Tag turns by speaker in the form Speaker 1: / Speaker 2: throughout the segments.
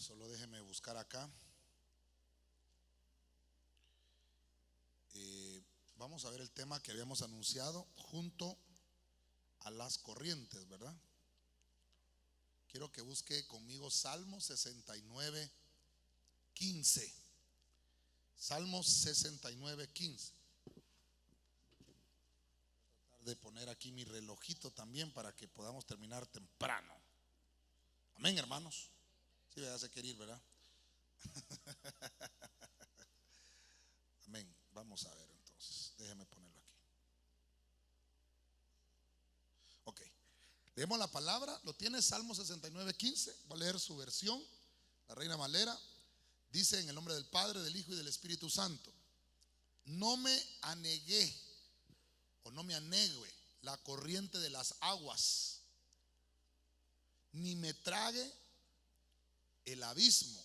Speaker 1: Solo déjeme buscar acá. Vamos a ver el tema que habíamos anunciado, junto a las corrientes, ¿verdad? Quiero que busque conmigo Salmo 69, 15. Salmos 69, 15. Voy a tratar de poner aquí mi relojito también para que podamos terminar temprano. Amén, hermanos. Sí, ya se quiere ir, ¿verdad? Amén. Vamos a ver entonces. Déjeme ponerlo aquí. Ok. Leemos la palabra. ¿Lo tiene? Salmo 69, 15. Voy a leer su versión, la Reina Valera. Dice: en el nombre del Padre, del Hijo y del Espíritu Santo. No me anegué, o no me anegue la corriente de las aguas, ni me trague el abismo,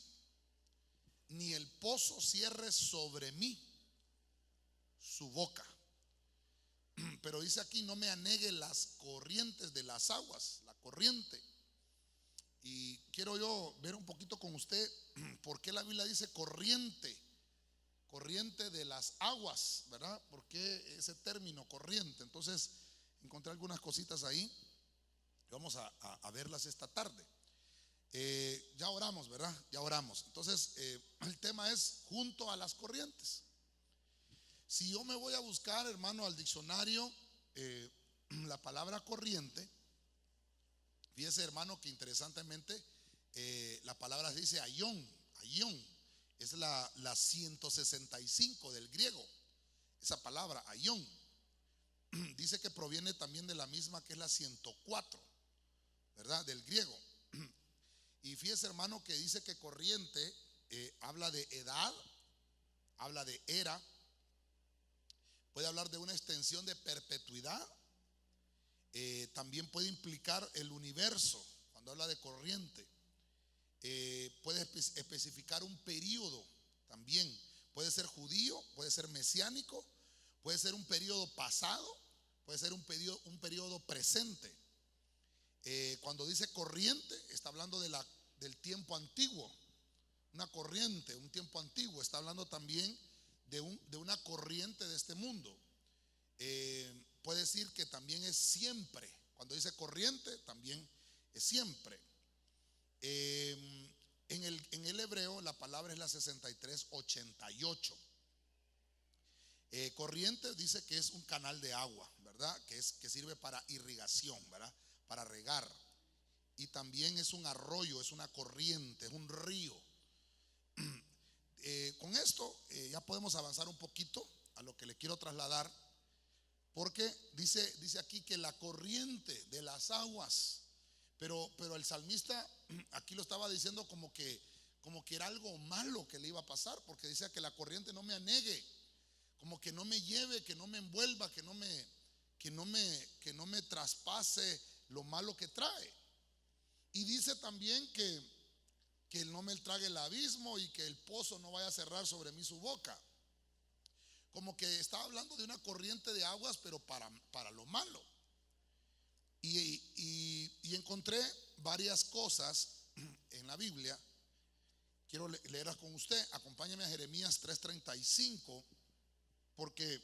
Speaker 1: ni el pozo cierre sobre mí su boca. Pero dice aquí: no me anegue las corrientes de las aguas, la corriente. Y quiero yo ver un poquito con usted por qué la Biblia dice corriente, corriente de las aguas, ¿verdad? ¿Por qué ese término corriente? Entonces encontré algunas cositas ahí. Vamos a verlas esta tarde. Ya oramos, ¿verdad? Ya oramos. Entonces el tema es junto a las corrientes. Si yo me voy a buscar, hermano, al diccionario, la palabra corriente, fíjese, hermano, que interesantemente la palabra se dice ayón. Es la 165 del griego. Esa palabra ayón dice que proviene también de la misma, que es la 104, ¿verdad? Del griego. Y fíjese, hermano, que dice que corriente habla de edad, habla de era, puede hablar de una extensión de perpetuidad, también puede implicar el universo cuando habla de corriente. Puede especificar un periodo también. Puede ser judío, puede ser mesiánico, puede ser un periodo pasado, puede ser un periodo presente. Cuando dice corriente, está hablando del tiempo antiguo. Una corriente, un tiempo antiguo. Está hablando también de una corriente de este mundo. Puede decir que también es siempre. Cuando dice corriente, también es siempre. En el hebreo la palabra es la 6388. Corriente dice que es un canal de agua, ¿verdad? Que sirve para irrigación, ¿verdad? Para regar. Y también es un arroyo, es una corriente, es un río. Con esto ya podemos avanzar un poquito a lo que le quiero trasladar, porque dice aquí que la corriente de las aguas, pero el salmista aquí lo estaba diciendo como que era algo malo que le iba a pasar, porque dice que la corriente no me anegue, como que no me lleve, que no me envuelva, que no me traspase lo malo que trae. Y dice también que él no me trague el abismo y que el pozo no vaya a cerrar sobre mí su boca. Como que estaba hablando de una corriente de aguas, pero para lo malo. Y encontré varias cosas en la Biblia. Quiero leerlas con usted. Acompáñame a Jeremías 3:35, porque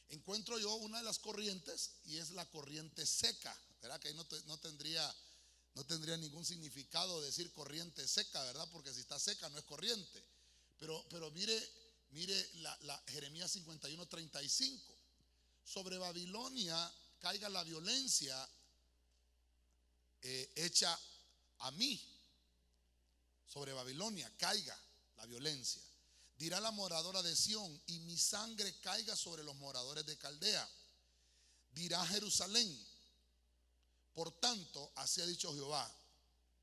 Speaker 1: encuentro yo una de las corrientes, y es la corriente seca, ¿verdad? Que ahí no tendría ningún significado decir corriente seca, ¿verdad? Porque si está seca no es corriente. Pero mire la Jeremías 51:35. Sobre Babilonia caiga la violencia hecha a mí. Sobre Babilonia caiga la violencia. Dirá la moradora de Sión: y mi sangre caiga sobre los moradores de Caldea. Dirá Jerusalén: por tanto, así ha dicho Jehová: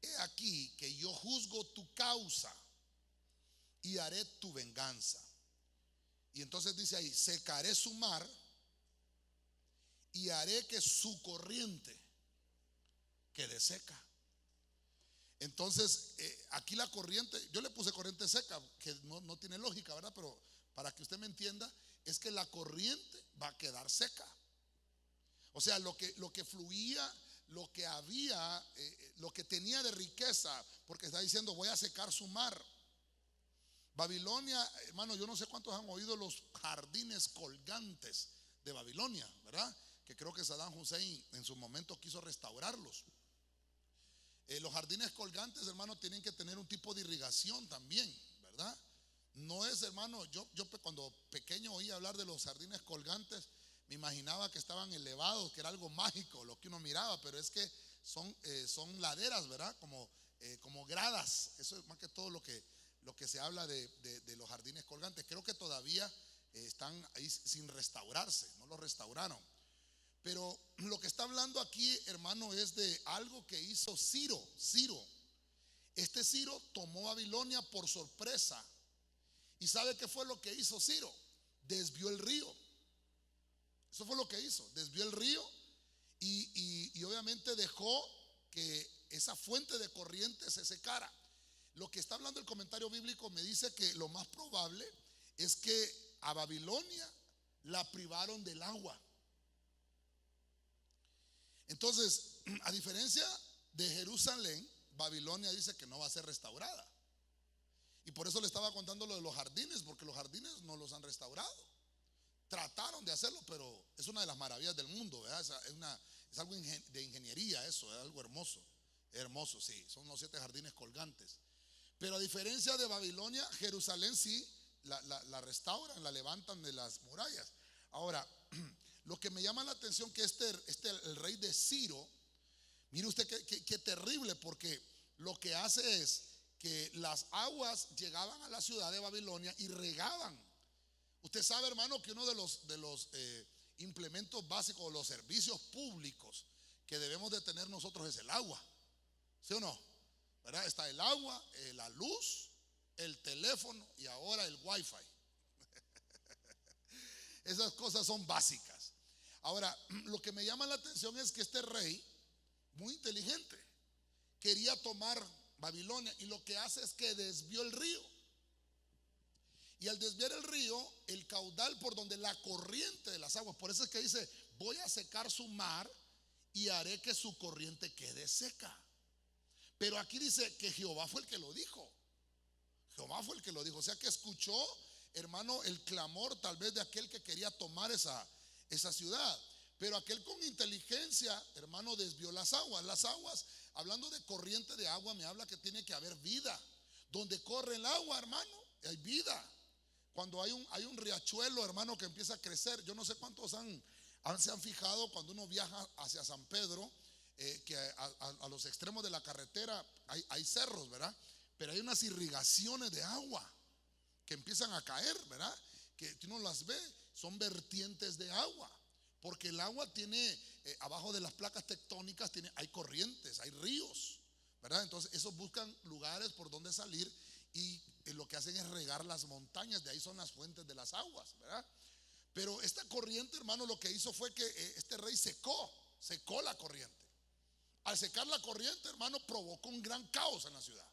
Speaker 1: he aquí que yo juzgo tu causa y haré tu venganza. Y entonces dice ahí: secaré su mar y haré que su corriente quede seca. Entonces aquí la corriente, yo le puse corriente seca, que no tiene lógica, ¿verdad? Pero para que usted me entienda, es que la corriente va a quedar seca. O sea, lo que fluía, lo que había, lo que tenía de riqueza, porque está diciendo voy a secar su mar. Babilonia, hermano, yo no sé cuántos han oído los jardines colgantes de Babilonia, ¿verdad? Que creo que Saddam Hussein en su momento quiso restaurarlos. Los jardines colgantes, hermano, tienen que tener un tipo de irrigación también, ¿verdad? No es, hermano, yo cuando pequeño oía hablar de los jardines colgantes, me imaginaba que estaban elevados, que era algo mágico lo que uno miraba, pero es que son laderas, ¿verdad? Como gradas. Eso es más que todo lo que se habla de los jardines colgantes. Creo que todavía están ahí sin restaurarse, no los restauraron. Pero lo que está hablando aquí, hermano, es de algo que hizo Ciro. Este Ciro tomó Babilonia por sorpresa. ¿Y sabe qué fue lo que hizo Ciro? Desvió el río. Eso fue lo que hizo, desvió el río y obviamente dejó que esa fuente de corriente se secara. Lo que está hablando el comentario bíblico me dice que lo más probable es que a Babilonia la privaron del agua. Entonces, a diferencia de Jerusalén, Babilonia dice que no va a ser restaurada. Y por eso le estaba contando lo de los jardines, porque los jardines no los han restaurado. Trataron de hacerlo, pero es una de las maravillas del mundo, ¿verdad? Es algo de ingeniería, eso, es algo hermoso. Hermoso, sí, son los 7 jardines colgantes. Pero a diferencia de Babilonia, Jerusalén sí la restauran, la levantan de las murallas. Ahora, lo que me llama la atención que el rey de Ciro, mire usted qué terrible, porque lo que hace es que las aguas llegaban a la ciudad de Babilonia y regaban. Usted sabe, hermano, que uno de los implementos básicos, los servicios públicos que debemos de tener nosotros es el agua, ¿sí o no? ¿Verdad? Está el agua, la luz, el teléfono y ahora el wifi. Esas cosas son básicas. Ahora, lo que me llama la atención es que este rey, muy inteligente, quería tomar Babilonia y lo que hace es que desvió el río. Y al desviar el río, el caudal por donde la corriente de las aguas, por eso es que dice, voy a secar su mar y haré que su corriente quede seca. Pero aquí dice que Jehová fue el que lo dijo. Jehová fue el que lo dijo. O sea que escuchó, hermano, el clamor tal vez de aquel que quería tomar esa ciudad. Pero aquel con inteligencia, hermano, desvió las aguas. Las aguas, hablando de corriente de agua, me habla que tiene que haber vida. Donde corre el agua, hermano, hay vida. Cuando hay un riachuelo, hermano, que empieza a crecer, yo no sé cuántos se han fijado cuando uno viaja hacia San Pedro, que a los extremos de la carretera hay cerros, ¿verdad? Pero hay unas irrigaciones de agua que empiezan a caer, ¿verdad? Que uno las ve, son vertientes de agua, porque el agua tiene, abajo de las placas tectónicas hay corrientes, hay ríos, ¿verdad? Entonces esos buscan lugares por donde salir y lo que hacen es regar las montañas, de ahí son las fuentes de las aguas, ¿verdad? Pero esta corriente, hermano, lo que hizo fue que este rey secó la corriente. Al secar la corriente, hermano, provocó un gran caos en la ciudad.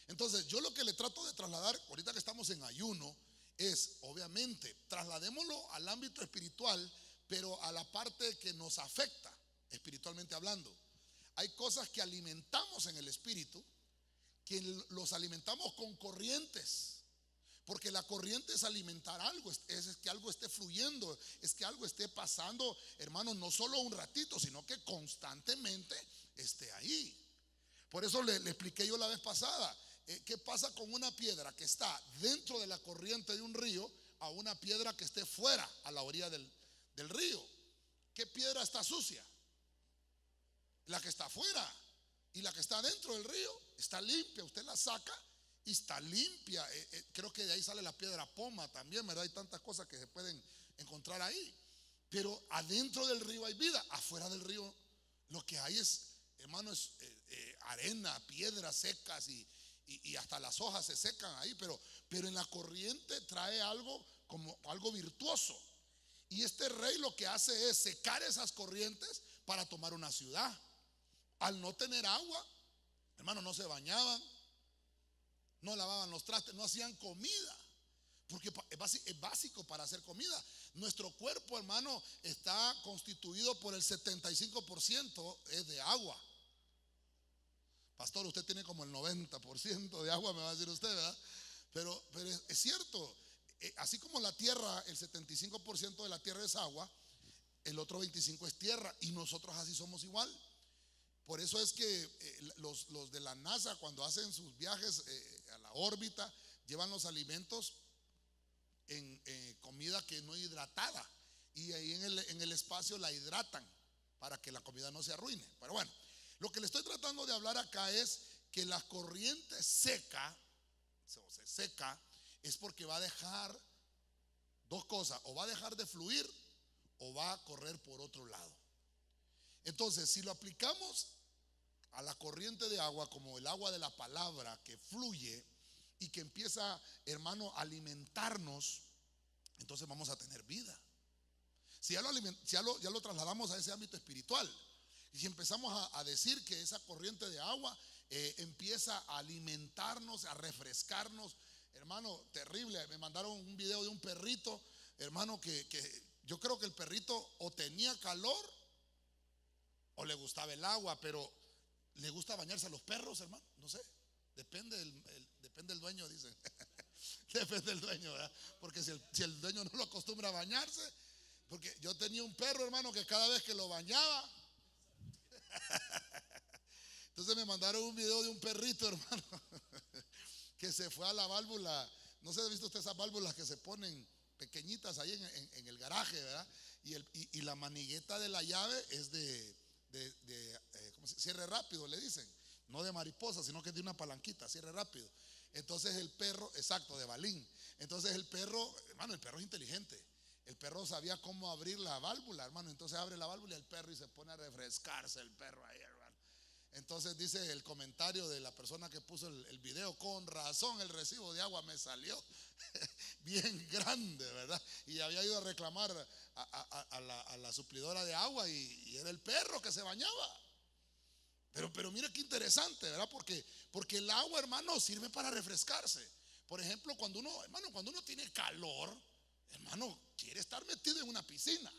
Speaker 1: Entonces, yo lo que le trato de trasladar, ahorita que estamos en ayuno, es, obviamente, trasladémoslo al ámbito espiritual, pero a la parte que nos afecta, espiritualmente hablando. Hay cosas que alimentamos en el espíritu, que los alimentamos con corrientes. Porque la corriente es alimentar algo, es que algo esté fluyendo, es que algo esté pasando, hermano, no solo un ratito, sino que constantemente esté ahí. Por eso le expliqué yo la vez pasada, ¿qué pasa con una piedra que está dentro de la corriente de un río a una piedra que esté fuera, a la orilla del río? ¿Qué piedra está sucia? La que está afuera. Y la que está dentro del río está limpia, usted la saca y está limpia. Creo que de ahí sale la piedra poma también, ¿verdad? Hay tantas cosas que se pueden encontrar ahí. Pero adentro del río hay vida, afuera del río lo que hay es, hermano, es arena, piedras secas y hasta las hojas se secan ahí. Pero en la corriente trae algo como algo virtuoso. Y este rey lo que hace es secar esas corrientes para tomar una ciudad. Al no tener agua, hermano, no se bañaban, no lavaban los trastes, no hacían comida. porque es básico para hacer comida. Nuestro cuerpo, hermano, está constituido por el 75% es de agua. Pastor, usted tiene como el 90% de agua, me va a decir usted, ¿verdad? Pero es cierto, así como la tierra, el 75% de la tierra es agua, el otro 25% es tierra, y nosotros así somos igual. Por eso es que los de la NASA, cuando hacen sus viajes a la órbita, llevan los alimentos en comida que no hidratada, y ahí en el espacio la hidratan para que la comida no se arruine. Pero bueno, lo que le estoy tratando de hablar acá es que la corriente seca, se seca, es porque va a dejar dos cosas: o va a dejar de fluir o va a correr por otro lado. Entonces, si lo aplicamos a la corriente de agua como el agua de la palabra que fluye y que empieza, hermano, a alimentarnos, entonces vamos a tener vida. Si ya lo trasladamos a ese ámbito espiritual, y si empezamos a decir que esa corriente de agua empieza a alimentarnos, a refrescarnos, hermano, terrible. Me mandaron un video de un perrito, hermano, que yo creo que el perrito o tenía calor o le gustaba el agua, pero le gusta bañarse a los perros, hermano, no sé, depende del dueño, dicen. Depende del dueño, ¿verdad? Porque si el dueño no lo acostumbra a bañarse, porque yo tenía un perro, hermano, que cada vez que lo bañaba, entonces me mandaron un video de un perrito, hermano, que se fue a la válvula. No sé si ha visto usted esas válvulas que se ponen pequeñitas ahí en el garaje, ¿verdad? Y la manigueta de la llave es ¿cómo se dice? Cierre rápido, le dicen. No de mariposa, sino que es de una palanquita, cierre rápido. Entonces el perro, exacto, de balín. Entonces el perro, hermano, el perro es inteligente. El perro sabía cómo abrir la válvula, hermano. Entonces abre la válvula y el perro, y se pone a refrescarse el perro ahí, hermano. Entonces dice el comentario de la persona que puso el video: con razón el recibo de agua me salió bien grande, ¿verdad? Y había ido a reclamar a la suplidora de agua, y era el perro que se bañaba. Pero mira qué interesante, ¿verdad? Porque el agua, hermano, sirve para refrescarse. Por ejemplo, cuando uno tiene calor, hermano, quiere estar metido en una piscina,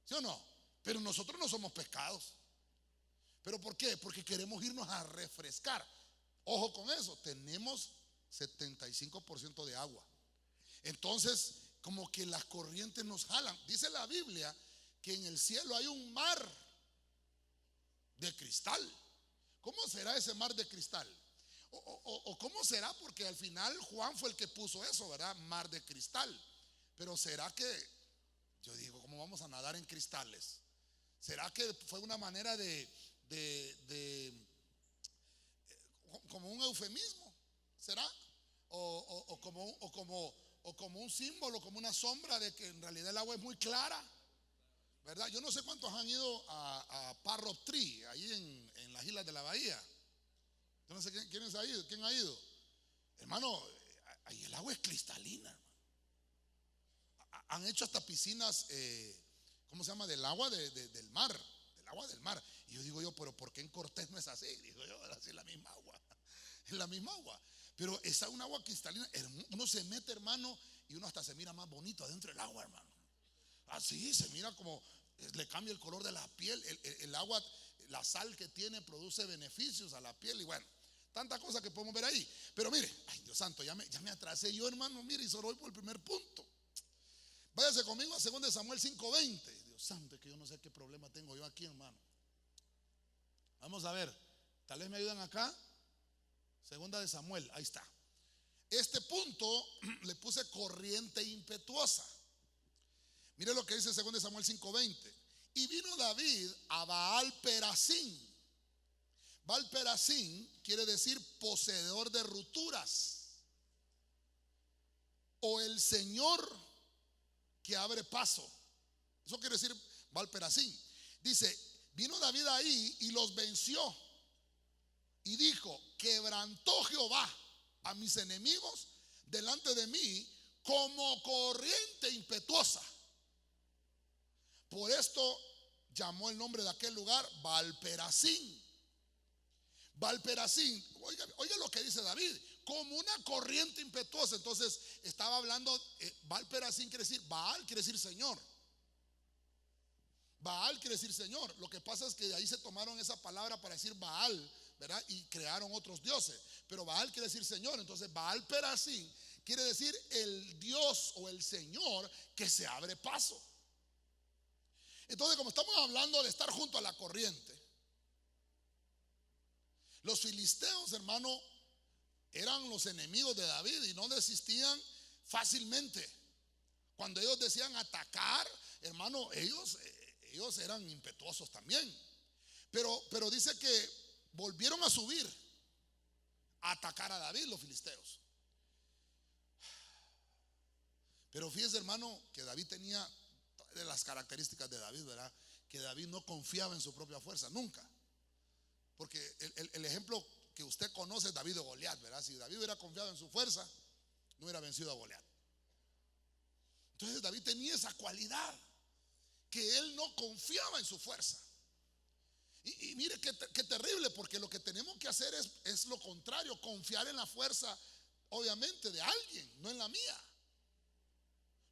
Speaker 1: ¿sí o no? Pero nosotros no somos pescados. ¿Pero por qué? Porque queremos irnos a refrescar. Ojo con eso, tenemos 75% de agua. Entonces, como que las corrientes nos jalan. Dice la Biblia que en el cielo hay un mar de cristal. ¿Cómo será ese mar de cristal? O cómo será, porque al final Juan fue el que puso eso, ¿verdad? Mar de cristal. Pero será que, yo digo, ¿cómo vamos a nadar en cristales? ¿Será que fue una manera como un eufemismo? ¿Será? O como un símbolo, como una sombra de que en realidad el agua es muy clara, ¿verdad? Yo no sé cuántos han ido a Parrot Tree, ahí en las islas de la bahía. Yo no sé quién ha ido. ¿Quién ha ido? Hermano, ahí el agua es cristalina, hermano. Han hecho hasta piscinas, ¿cómo se llama? Del agua del mar. Del agua del mar. Y yo digo, pero ¿por qué en Cortés no es así? Digo yo, así es la misma agua. Es la misma agua. Pero esa es un agua cristalina. Uno se mete, hermano, y uno hasta se mira más bonito adentro del agua, hermano. Así se mira, como le cambia el color de la piel. El agua, la sal que tiene, produce beneficios a la piel. Y bueno, tantas cosas que podemos ver ahí. Pero mire, ay Dios santo, ya me atrasé yo, hermano. Mire, y solo voy por el primer punto. Váyase conmigo a 2 Samuel 5:20. Dios santo, que yo no sé qué problema tengo yo aquí, hermano. Vamos a ver, tal vez me ayudan acá. 2 Samuel, ahí está. Este punto le puse corriente impetuosa. Mire lo que dice 2 Samuel 5:20. Y vino David a Baal Perasín. Baal Perasín quiere decir poseedor de rupturas, o el Señor que abre paso. Eso quiere decir Baal Perasín. Dice, vino David ahí y los venció. Y dijo, quebrantó Jehová a mis enemigos delante de mí como corriente impetuosa. Por esto llamó el nombre de aquel lugar Baal Perasín. Baal-Perasín, oiga lo que dice David, como una corriente impetuosa. Entonces estaba hablando, Baal-Perasín quiere decir, Baal quiere decir Señor. Baal quiere decir Señor. Lo que pasa es que de ahí se tomaron esa palabra para decir Baal, ¿verdad? Y crearon otros dioses. Pero Baal quiere decir Señor. Entonces Baal-Perasín quiere decir el Dios o el Señor que se abre paso. Entonces, como estamos hablando de estar junto a la corriente, los filisteos, hermano, eran los enemigos de David y no desistían fácilmente. Cuando ellos decían atacar, hermano, ellos eran impetuosos también. Pero dice que volvieron a subir a atacar a David los filisteos. Pero fíjese, hermano, que David tenía de las características de David, ¿verdad? Que David no confiaba en su propia fuerza, nunca. Porque el ejemplo que usted conoce es David de Goliat, ¿verdad? Si David hubiera confiado en su fuerza, no hubiera vencido a Goliat. Entonces David tenía esa cualidad, que él no confiaba en su fuerza. Y mire qué terrible, porque lo que tenemos que hacer es lo contrario, confiar en la fuerza, obviamente, de alguien, no en la mía.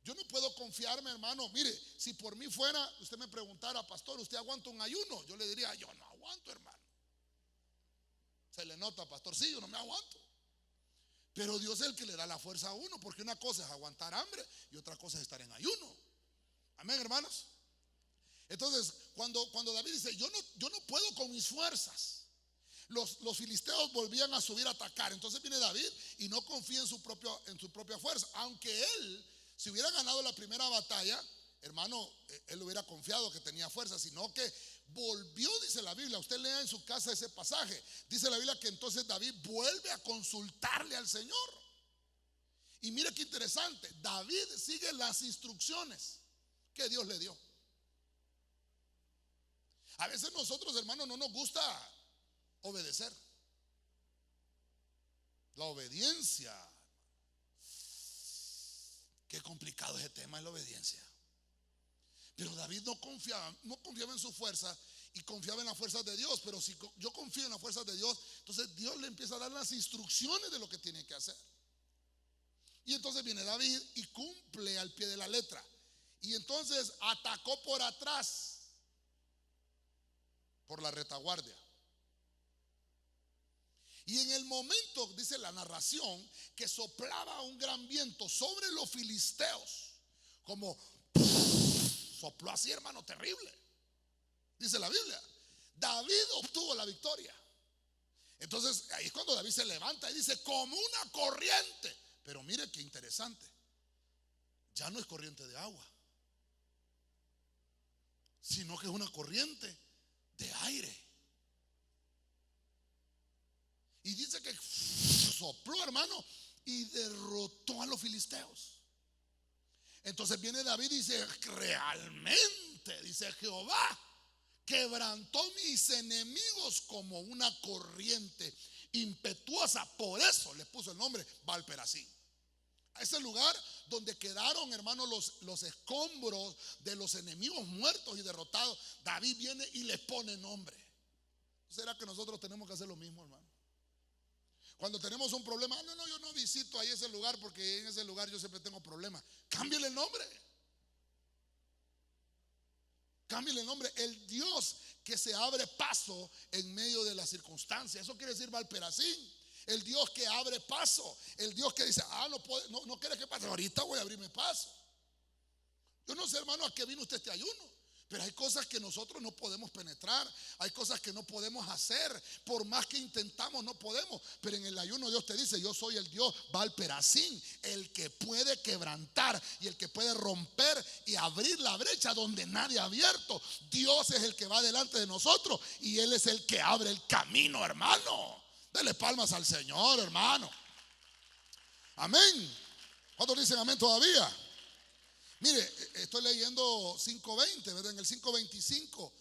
Speaker 1: Yo no puedo confiarme, hermano. Mire, si por mí fuera, usted me preguntara, pastor, ¿usted aguanta un ayuno? Yo le diría, yo no aguanto, hermano. Se le nota, pastor, sí, yo no me aguanto. Pero Dios es el que le da la fuerza a uno, porque una cosa es aguantar hambre y otra cosa es estar en ayuno. Amén, hermanos. Entonces, cuando David dice, yo no puedo con mis fuerzas, los filisteos volvían a subir a atacar. Entonces viene David y no confía en su propia fuerza. Aunque él, si hubiera ganado la primera batalla, hermano, él hubiera confiado que tenía fuerza, sino que volvió, dice la Biblia. Usted lea en su casa ese pasaje. Dice la Biblia que entonces David vuelve a consultarle al Señor. Y mire qué interesante, David sigue las instrucciones que Dios le dio. A veces nosotros, hermanos, no nos gusta obedecer. La obediencia, qué complicado ese tema es la obediencia. Pero David no confiaba en su fuerza y confiaba en las fuerzas de Dios. Pero si yo confío en las fuerzas de Dios, entonces Dios le empieza a dar las instrucciones de lo que tiene que hacer. Y entonces viene David y cumple al pie de la letra. Y entonces atacó por atrás, por la retaguardia. Y en el momento, dice la narración, que soplaba un gran viento sobre los filisteos, como sopló así, hermano, terrible. Dice la Biblia, David obtuvo la victoria. Entonces ahí es cuando David se levanta y dice, como una corriente. Pero mire qué interesante, ya no es corriente de agua, sino que es una corriente de aire. Y dice que sopló, hermano, y derrotó a los filisteos. Entonces viene David y dice, realmente, dice Jehová, quebrantó mis enemigos como una corriente impetuosa. Por eso le puso el nombre Baal-Perasín. A ese lugar donde quedaron, hermanos, los escombros de los enemigos muertos y derrotados, David viene y les pone nombre. ¿Será que nosotros tenemos que hacer lo mismo, hermano? Cuando tenemos un problema, no, yo no visito ahí ese lugar porque en ese lugar yo siempre tengo problemas. Cámbiale el nombre. Cámbiale el nombre. El Dios que se abre paso en medio de las circunstancias. Eso quiere decir Baal-Perasín. El Dios que abre paso. El Dios que dice, no quiere que pase. Ahorita voy a abrirme paso. Yo no sé, hermano, a qué vino usted este ayuno. Pero hay cosas que nosotros no podemos penetrar. Hay cosas que no podemos hacer. Por más que intentamos, no podemos. Pero en el ayuno Dios te dice, yo soy el Dios Baal-Perasín, el que puede quebrantar y el que puede romper y abrir la brecha donde nadie ha abierto. Dios es el que va delante de nosotros y Él es el que abre el camino, hermano. Dele palmas al Señor, hermano. Amén. ¿Cuántos dicen amén todavía? Mire, estoy leyendo 5:20, ¿verdad? En el 5:25,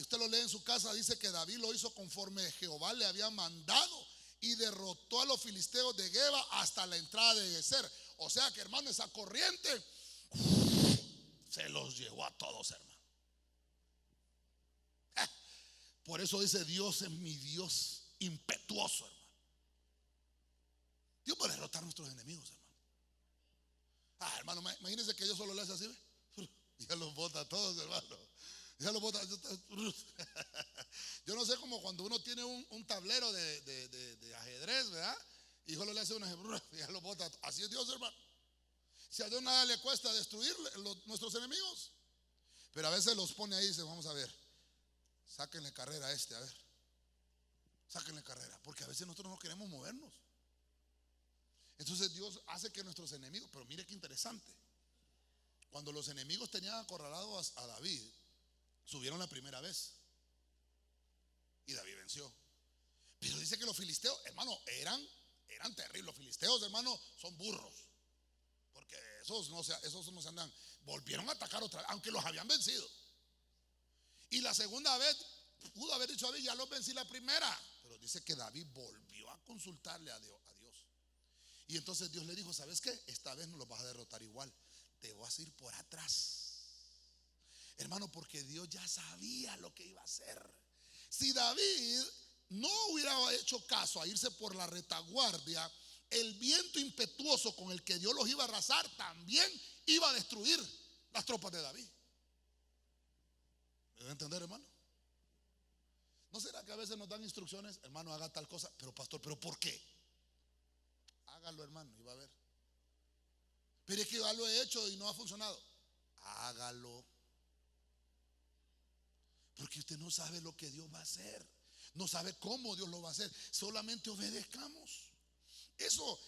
Speaker 1: usted lo lee en su casa, dice que David lo hizo conforme Jehová le había mandado y derrotó a los filisteos de Geba hasta la entrada de Geser. O sea que, hermano, esa corriente se los llevó a todos, hermano. Por eso dice, Dios es mi Dios impetuoso, hermano. Dios puede derrotar a nuestros enemigos, hermano. Hermano, imagínense que Dios solo le hace así, ¿ve? Ya los bota a todos, hermano. Ya los bota. Yo no sé, como cuando uno tiene un tablero de ajedrez, ¿verdad? Y solo le hace una, ya lo bota. Así es Dios, hermano. Si a Dios nada le cuesta destruir nuestros enemigos, pero a veces los pone ahí y dice: vamos a ver, sáquenle carrera a este, a ver, sáquenle carrera, porque a veces nosotros no queremos movernos. Entonces Dios hace que nuestros enemigos, pero mire qué interesante, cuando los enemigos tenían acorralado a David, subieron la primera vez y David venció. Pero dice que los filisteos, hermano, eran terribles. Los filisteos, hermano, son burros, porque esos no se andan. Volvieron a atacar otra vez, aunque los habían vencido. Y la segunda vez pudo haber dicho a David: ya los vencí la primera. Pero dice que David volvió a consultarle a Dios. Y entonces Dios le dijo: ¿sabes qué? Esta vez no los vas a derrotar igual, te vas a ir por atrás, hermano, porque Dios ya sabía lo que iba a hacer. Si David no hubiera hecho caso a irse por la retaguardia, el viento impetuoso con el que Dios los iba a arrasar también iba a destruir las tropas de David. ¿Me debe entender, hermano? ¿No será que a veces nos dan instrucciones: hermano, haga tal cosa? Pero pastor, ¿pero por qué? Hágalo, hermano, y va a ver. Pero es que ya lo he hecho y no ha funcionado. Hágalo, porque usted no sabe lo que Dios va a hacer, no sabe cómo Dios lo va a hacer. Solamente obedezcamos. Eso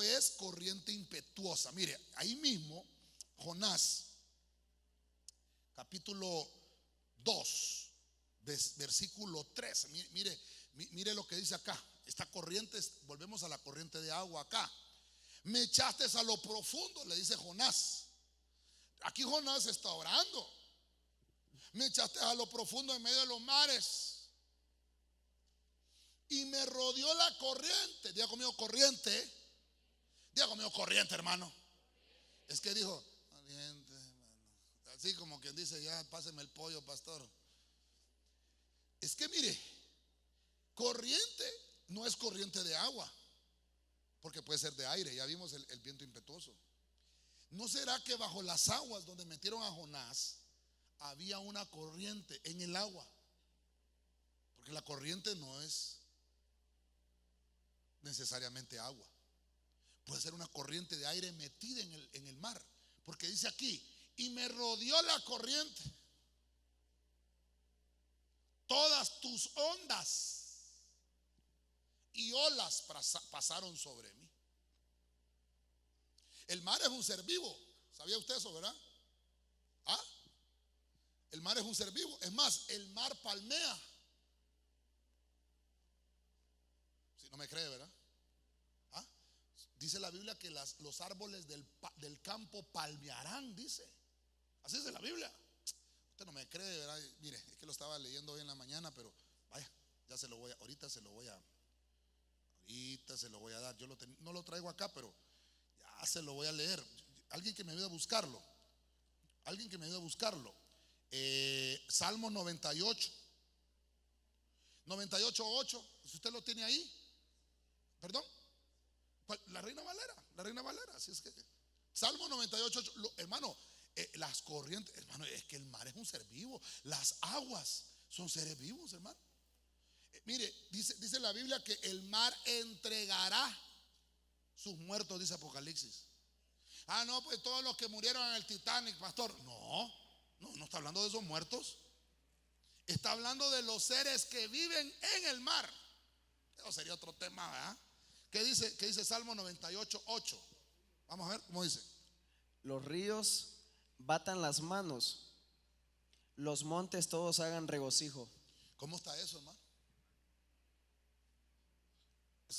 Speaker 1: es corriente impetuosa. Mire, ahí mismo, Jonás, capítulo 2, versículo 13. Mire lo que dice acá. Esta corriente, volvemos a la corriente de agua acá. Me echaste a lo profundo, le dice Jonás. Aquí Jonás está orando. Me echaste a lo profundo en medio de los mares, y me rodeó la corriente. Diga conmigo, corriente. Diga conmigo, corriente, hermano. Es que dijo corriente, hermano, así como quien dice: ya páseme el pollo, pastor. Es que mire, corriente no es corriente de agua, porque puede ser de aire. Ya vimos el viento impetuoso. ¿No será que bajo las aguas donde metieron a Jonás había una corriente en el agua? Porque la corriente no es necesariamente agua, puede ser una corriente de aire metida en el mar, porque dice aquí: y me rodeó la corriente, todas tus ondas y olas pasaron sobre mí. El mar es un ser vivo. ¿Sabía usted eso, verdad? El mar es un ser vivo. Es más, el mar palmea. Si no me cree, ¿verdad? Dice la Biblia que los árboles del campo palmearán, dice. Así dice la Biblia. Usted no me cree, ¿verdad? Mire, es que lo estaba leyendo hoy en la mañana, pero vaya, ya se lo voy a, ahorita se lo voy a dar. Yo no lo traigo acá, pero ya se lo voy a leer. Alguien que me ayude a buscarlo. Salmo 98:8. Si usted lo tiene ahí. Perdón. La Reina Valera. Así es que Salmo 98:8. Hermano, las corrientes, hermano, es que el mar es un ser vivo. Las aguas son seres vivos, hermano. Mire, dice la Biblia que el mar entregará sus muertos, dice Apocalipsis. No, pues todos los que murieron en el Titanic, pastor. No está hablando de esos muertos. Está hablando de los seres que viven en el mar. Eso sería otro tema, ¿verdad? ¿Qué dice Salmo 98:8? Vamos a ver cómo dice.
Speaker 2: Los ríos batan las manos, los montes todos hagan regocijo.
Speaker 1: ¿Cómo está eso, hermano?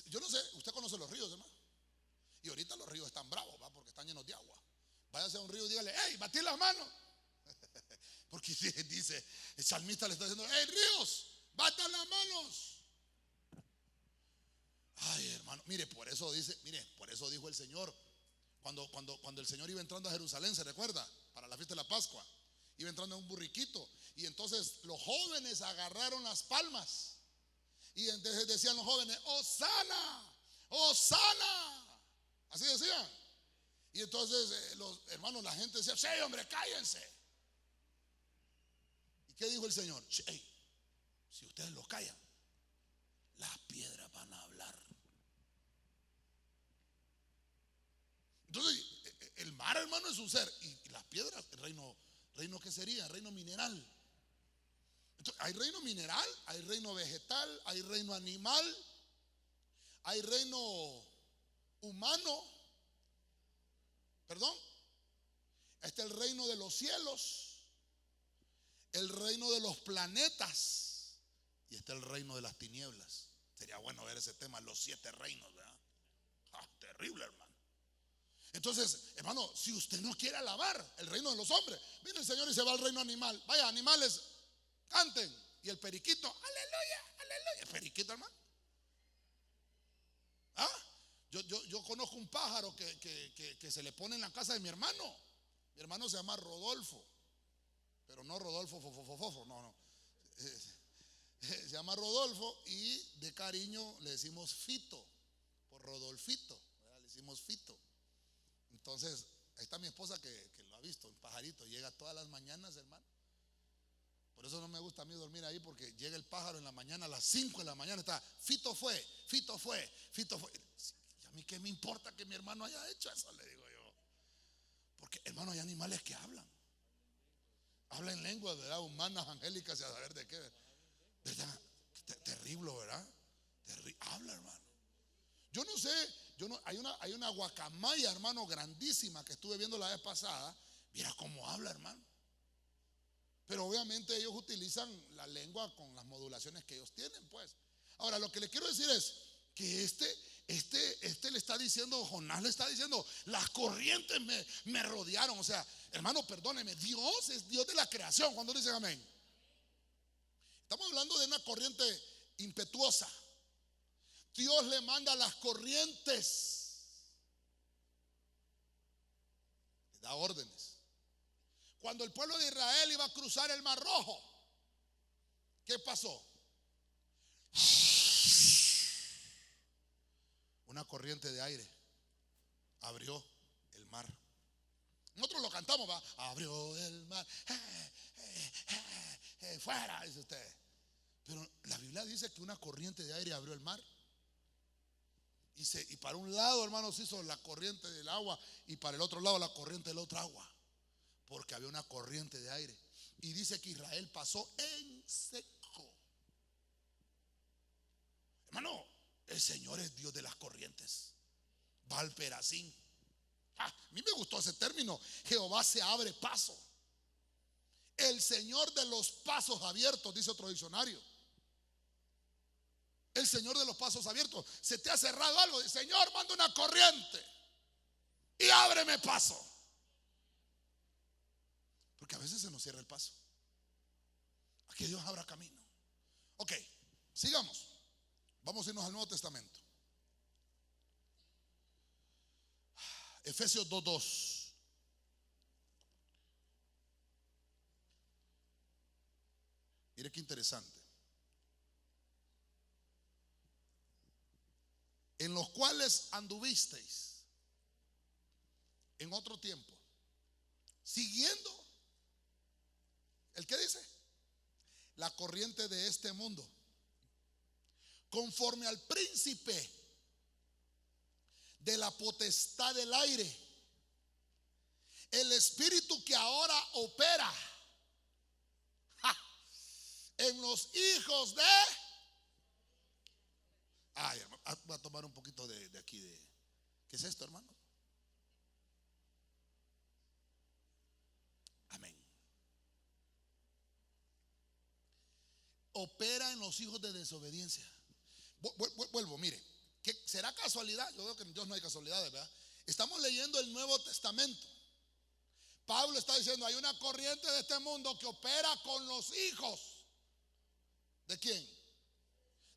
Speaker 1: Yo no sé, usted conoce los ríos, hermano. Y ahorita los ríos están bravos, ¿va? Porque están llenos de agua. Váyase a un río y dígale: ¡hey, batí las manos! Porque dice, el salmista le está diciendo: ¡hey, ríos, batan las manos! Ay, hermano, mire, por eso dijo el Señor, cuando el Señor iba entrando a Jerusalén, ¿se recuerda? Para la fiesta de la Pascua, iba entrando en un burriquito, y entonces los jóvenes agarraron las palmas Y entonces decían los jóvenes: Hosana, Hosana. Así decían. Y entonces los hermanos, la gente decía: sí, hombre, cállense. ¿Y qué dijo el Señor? Hey, si ustedes los callan, las piedras van a hablar. Entonces el mar, hermano, es un ser. Y las piedras, el reino ¿qué sería? Reino mineral. Entonces, hay reino mineral, hay reino vegetal, hay reino animal, hay reino humano. Perdón. Está el reino de los cielos, el reino de los planetas, y está el reino de las tinieblas. Sería bueno ver ese tema, los 7 reinos, ¿verdad? Terrible, hermano. Entonces, hermano, si usted no quiere alabar el reino de los hombres, viene el Señor y se va al reino animal. Vaya, animales, canten. Y el periquito: aleluya, aleluya. El periquito, hermano. Yo conozco un pájaro que se le pone en la casa de mi hermano. Mi hermano se llama Rodolfo, pero no Rodolfo fofofofofo, no. Se llama Rodolfo y de cariño le decimos Fito, por Rodolfito, ¿verdad? Le decimos Fito. Entonces, ahí está mi esposa que lo ha visto, un pajarito, llega todas las mañanas, hermano. Por eso no me gusta a mí dormir ahí, porque llega el pájaro en la mañana, a las 5 de la mañana está: Fito fue, Fito fue, Fito fue. ¿Y a mí qué me importa que mi hermano haya hecho eso? Le digo yo. Porque, hermano, hay animales que hablan en lenguas, ¿verdad? Humanas, angélicas, y a saber de qué, ¿verdad? Terrible, ¿verdad? Habla, hermano. Yo no sé, hay una guacamaya, hermano, grandísima, que estuve viendo la vez pasada. Mira cómo habla, hermano. Pero obviamente ellos utilizan la lengua con las modulaciones que ellos tienen, pues. Ahora, lo que le quiero decir es que este le está diciendo, Jonás le está diciendo: las corrientes me rodearon. O sea, hermano, perdóneme, Dios es Dios de la creación. Cuando dicen amén, estamos hablando de una corriente impetuosa. Dios le manda las corrientes, le da órdenes. Cuando el pueblo de Israel iba a cruzar el Mar Rojo, ¿qué pasó? Una corriente de aire abrió el mar. Nosotros lo cantamos, va: abrió el mar, fuera, dice usted. Pero la Biblia dice que una corriente de aire abrió el mar. Y para un lado, hermanos, hizo la corriente del agua, y para el otro lado la corriente del otro agua, porque había una corriente de aire. Y dice que Israel pasó en seco. Hermano, el Señor es Dios de las corrientes. Valperasín. A mí me gustó ese término: Jehová se abre paso. El Señor de los pasos abiertos, dice otro diccionario. El Señor de los pasos abiertos. Se te ha cerrado algo: Señor, manda una corriente y ábreme paso. Porque a veces se nos cierra el paso. Aquí Dios abra camino. Ok, sigamos. Vamos a irnos al Nuevo Testamento. Efesios 2:2. Mire qué interesante. En los cuales anduvisteis en otro tiempo, siguiendo, ¿el qué dice? La corriente de este mundo, conforme al príncipe de la potestad del aire, el espíritu que ahora opera en los hijos de... Ay, hermano, voy a tomar un poquito de aquí ¿qué es esto, hermano? Amén. Opera en los hijos de desobediencia. Vuelvo, mire, ¿qué será casualidad? Yo veo que en Dios no hay casualidades, ¿verdad? Estamos leyendo el Nuevo Testamento. Pablo está diciendo: hay una corriente de este mundo que opera con los hijos. ¿De quién?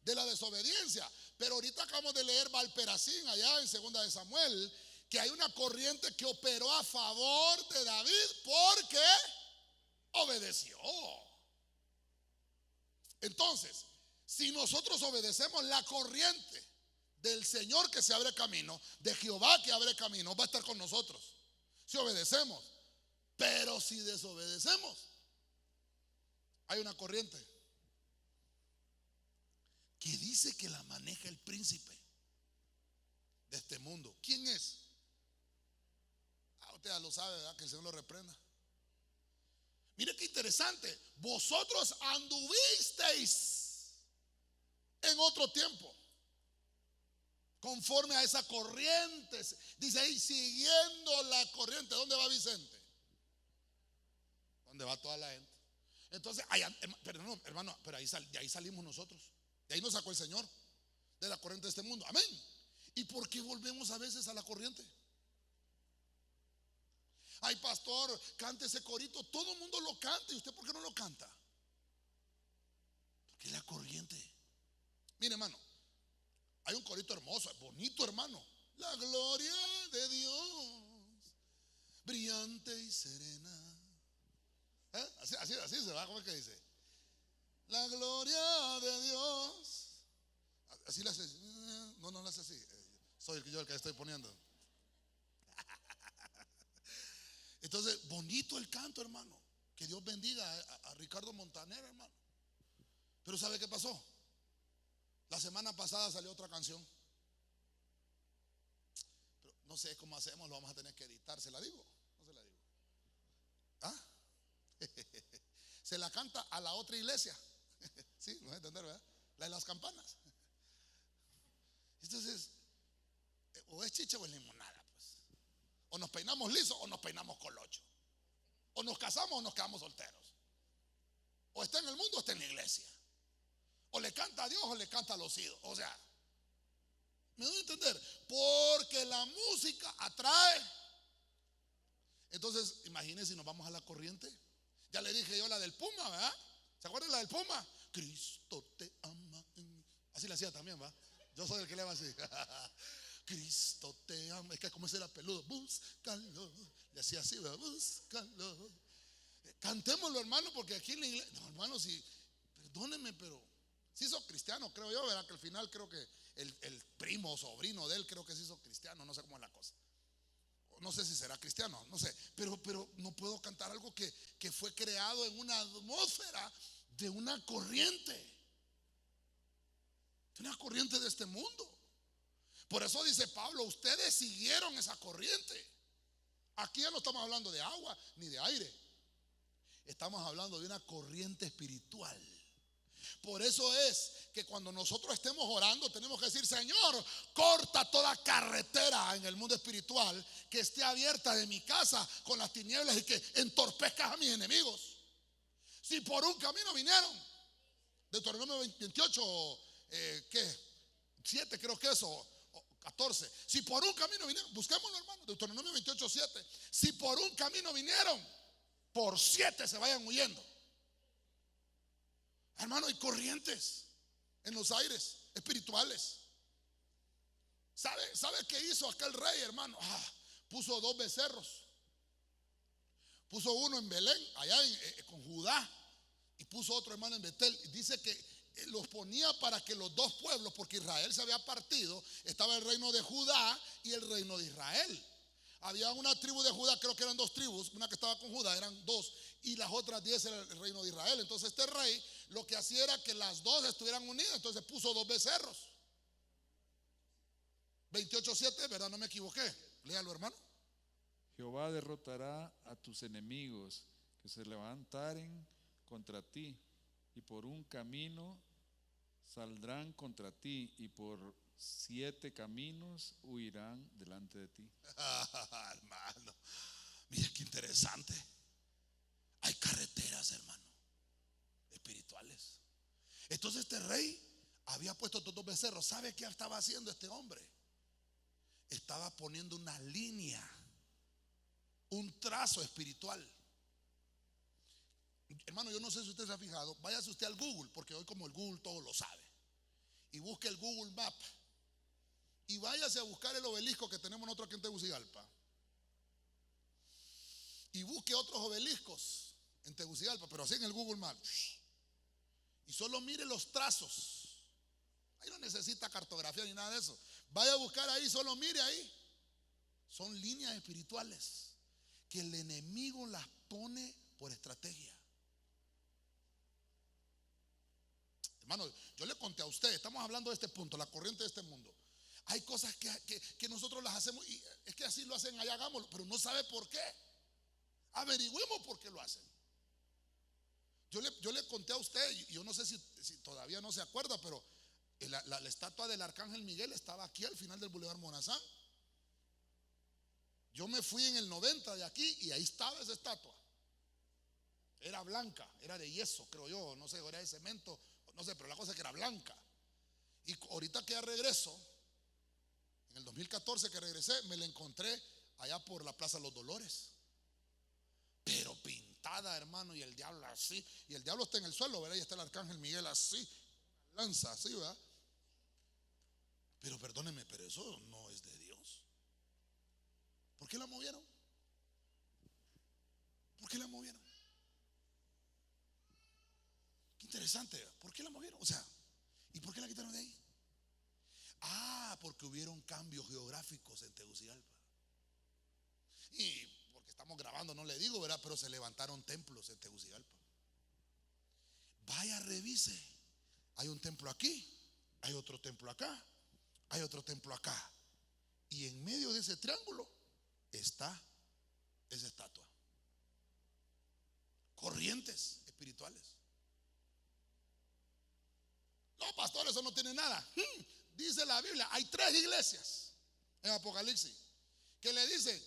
Speaker 1: De la desobediencia. Pero ahorita acabamos de leer Valperasín, allá en 2 de Samuel, que hay una corriente que operó a favor de David porque obedeció. Entonces, Si nosotros obedecemos la corriente del Señor que se abre camino, de Jehová que abre camino, va a estar con nosotros. Si obedecemos. Pero si desobedecemos, hay una corriente que dice que la maneja el príncipe de este mundo. ¿Quién es? Usted ya lo sabe, ¿verdad? Que el Señor lo reprenda. Mire qué interesante. Vosotros anduvisteis en otro tiempo conforme a esa corriente. Dice ahí, siguiendo la corriente. ¿Dónde va Vicente? ¿Dónde va toda la gente? Entonces, pero no, hermano, pero de ahí salimos nosotros. De ahí nos sacó el Señor, de la corriente de este mundo. Amén. ¿Y por qué volvemos a veces a la corriente? Ay, pastor, cante ese corito. Todo el mundo lo canta. ¿Y usted por qué no lo canta? Porque es la corriente. Mire, hermano, hay un corito hermoso, bonito, hermano. La gloria de Dios, brillante y serena. Así se va. ¿Cómo es que dice? La gloria de Dios. Así la hace. No la hace así. Soy yo el que estoy poniendo. Entonces, bonito el canto, hermano. Que Dios bendiga a Ricardo Montaner, hermano. Pero ¿sabe qué pasó? La semana pasada salió otra canción. Pero no sé cómo hacemos, lo vamos a tener que editar. ¿Se la digo? No se la digo. ¿Ah? Se la canta a la otra iglesia. Sí, lo voy a entender, ¿verdad? La de las campanas. Entonces, o es chicha o es limonada, pues. O nos peinamos lisos o nos peinamos colocho. O nos casamos o nos quedamos solteros. O está en el mundo o está en la iglesia. O le canta a Dios o le canta a los ídolos. O sea, ¿me doy a entender? Porque la música atrae. Entonces, imagínense si nos vamos a la corriente. Ya le dije yo la del Puma, ¿verdad? ¿Se acuerdan la del Puma? Cristo te ama. Así le hacía también, ¿va? Yo soy el que le va así. Cristo te ama. Es que como ese era peludo. Búscalo. Le hacía así, ¿verdad? Búscalo. Cantémoslo, hermano, porque aquí en la iglesia. No, hermano, si, perdónenme, pero si hizo cristiano, creo yo, ¿verdad? Que al final creo que el primo o sobrino de él, creo que se hizo cristiano. No sé cómo es la cosa. No sé si será cristiano, no sé. Pero no puedo cantar algo que fue creado en una atmósfera de una corriente. De una corriente de este mundo. Por eso dice Pablo, ustedes siguieron esa corriente. Aquí ya no estamos hablando de agua ni de aire. Estamos hablando de una corriente espiritual. Por eso es que cuando nosotros estemos orando tenemos que decir, Señor, corta toda carretera en el mundo espiritual que esté abierta de mi casa con las tinieblas y que entorpezcas a mis enemigos. Si por un camino vinieron, Deuteronomio 28, ¿qué? 7 creo que eso, 14. Si por un camino vinieron, busquémoslo, hermano, Deuteronomio 28, 7. Si por un camino vinieron, por 7 se vayan huyendo. Hermano, hay corrientes en los aires espirituales. ¿Sabe qué hizo aquel rey, hermano? Puso 2 becerros. Puso uno en Belén, allá con Judá, y puso otro, hermano, en Betel. Y dice que los ponía para que los dos pueblos, porque Israel se había partido, estaba el reino de Judá y el reino de Israel. Había una tribu de Judá, creo que eran 2 tribus, una que estaba con Judá, eran 2, y las otras 10 era el reino de Israel. Entonces este rey lo que hacía era que las 2 estuvieran unidas, entonces puso 2 becerros. 28:7, ¿verdad? No me equivoqué. Léalo, hermano.
Speaker 3: Jehová derrotará a tus enemigos que se levantaren contra ti, y por un camino saldrán contra ti, y por 7 caminos huirán delante de ti.
Speaker 1: Hermano, mira qué interesante. Hay carreteras, hermano, espirituales. Entonces este rey había puesto estos 2 becerros. ¿Sabe qué estaba haciendo este hombre? Estaba poniendo una línea, un trazo espiritual. Hermano, yo no sé si usted se ha fijado. Váyase usted al Google, porque hoy como el Google todo lo sabe, y busque el Google Map y váyase a buscar el obelisco que tenemos nosotros aquí en Tegucigalpa, y busque otros obeliscos en Tegucigalpa, pero así en el Google Map, y solo mire los trazos Ahí no necesita cartografía ni nada de eso. Vaya a buscar ahí, solo mire ahí. Son líneas espirituales que el enemigo las pone por estrategia. Hermano, yo le conté a usted, estamos hablando de este punto, la corriente de este mundo. Hay cosas que nosotros las hacemos y es que así lo hacen, allá hagámoslo, pero no sabe por qué. Averigüemos por qué lo hacen. Yo le conté a usted, y yo no sé si todavía no se acuerda, pero la estatua del Arcángel Miguel estaba aquí al final del Boulevard Morazán. Yo me fui en el 90 de aquí y ahí estaba esa estatua. Era blanca, era de yeso, creo yo, no sé, era de cemento, no sé, pero la cosa es que era blanca. Y ahorita que ya regreso, en el 2014 que regresé, me la encontré allá por la Plaza Los Dolores. Pero pintada, hermano, y el diablo así. Y el diablo está en el suelo, ¿verdad? Y está el Arcángel Miguel así, lanza así, ¿verdad? Pero perdónenme, pero eso no es de Dios. ¿Por qué la movieron? ¿Por qué la movieron? Qué interesante, ¿por qué la movieron? O sea, ¿y por qué la quitaron de ahí? Ah, porque hubieron cambios geográficos en Tegucigalpa. Y porque estamos grabando, no le digo, ¿verdad? Pero se levantaron templos en Tegucigalpa. Vaya, revise. Hay un templo aquí, hay otro templo acá, hay otro templo acá. Y en medio de ese triángulo está esa estatua. Corrientes espirituales. No, pastor, eso no tiene nada. Dice la Biblia, hay 3 iglesias en Apocalipsis que le dicen: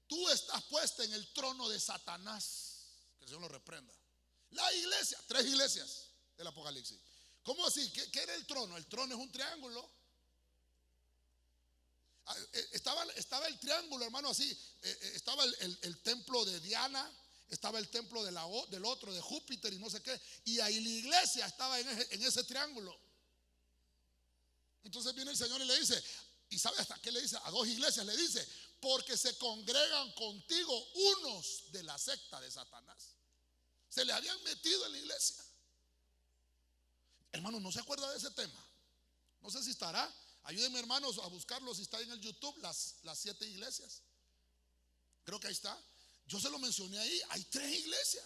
Speaker 1: tú estás puesta en el trono de Satanás. Que el Señor lo reprenda. La iglesia, 3 iglesias del Apocalipsis. ¿Cómo así? ¿Qué era el trono? El trono es un triángulo. Estaba el triángulo, hermano, así. Estaba el templo de Diana, estaba el templo del otro, de Júpiter y no sé qué. Y ahí la iglesia estaba en ese triángulo. Entonces viene el Señor y le dice, ¿y sabe hasta qué le dice? A 2 iglesias le dice: porque se congregan contigo unos de la secta de Satanás. Se le habían metido en la iglesia. Hermano, ¿no se acuerda de ese tema? No sé si estará. Ayúdenme, hermanos, a buscarlo si está en el YouTube, las 7 iglesias. Creo que ahí está. Yo se lo mencioné ahí. Hay 3 iglesias.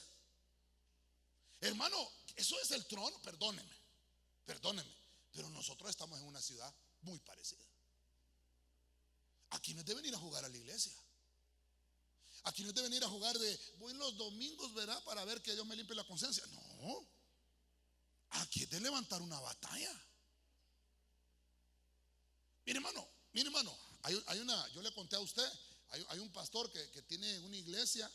Speaker 1: Hermano, eso es el trono. Perdóneme. Pero nosotros estamos en una ciudad muy parecida. Aquí no es de venir a jugar a la iglesia. Aquí no es de venir a jugar de voy los domingos, ¿verdad? Para ver que Dios me limpie la conciencia. No. Aquí es de levantar una batalla. Mire, hermano, yo le conté a usted, hay un pastor que tiene una iglesia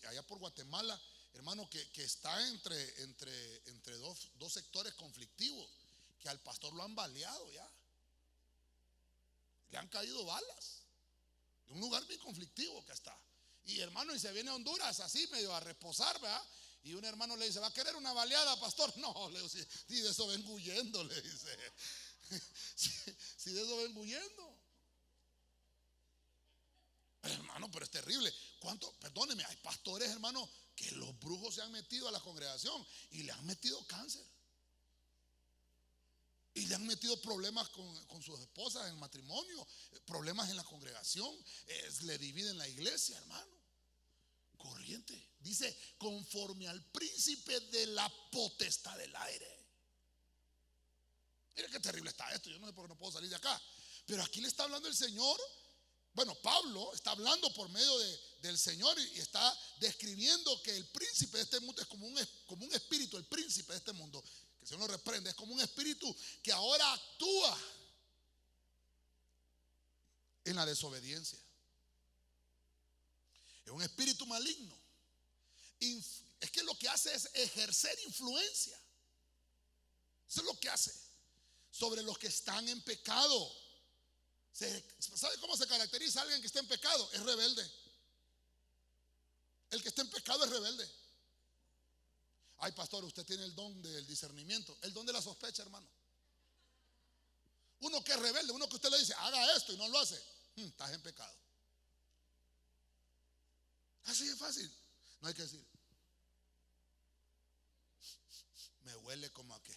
Speaker 1: allá por Guatemala, hermano, que está entre dos sectores conflictivos, que al pastor lo han baleado ya. Le han caído balas. De un lugar bien conflictivo que está. Y hermano, y se viene a Honduras así medio a reposar, ¿verdad? Y un hermano le dice: ¿va a querer una baleada, pastor? No, le dice, si de eso vengo huyendo, le dice. Si de eso vengo huyendo. Hermano, pero es terrible. Perdóneme, hay pastores, hermano, que los brujos se han metido a la congregación y le han metido cáncer. Y le han metido problemas con sus esposas en matrimonio, problemas en la congregación, le dividen la iglesia, hermano. Corriente. Dice: conforme al príncipe de la potestad del aire. Mira qué terrible está esto. Yo no sé por qué no puedo salir de acá. Pero aquí le está hablando el Señor. Bueno, Pablo está hablando por medio del Señor y está describiendo que el príncipe de este mundo es como un espíritu. El príncipe de este mundo, que el Señor lo reprende, es como un espíritu que ahora actúa en la desobediencia. Es un espíritu maligno. Es que lo que hace es ejercer influencia. Eso es lo que hace sobre los que están en pecado. ¿Sabe cómo se caracteriza a alguien que está en pecado? Es rebelde. El que está en pecado es rebelde. Ay, pastor, usted tiene el don del discernimiento, el don de la sospecha, hermano. Uno que es rebelde, uno que usted le dice: haga esto y no lo hace, estás en pecado. Así de fácil. No hay que decir: me huele como a qué.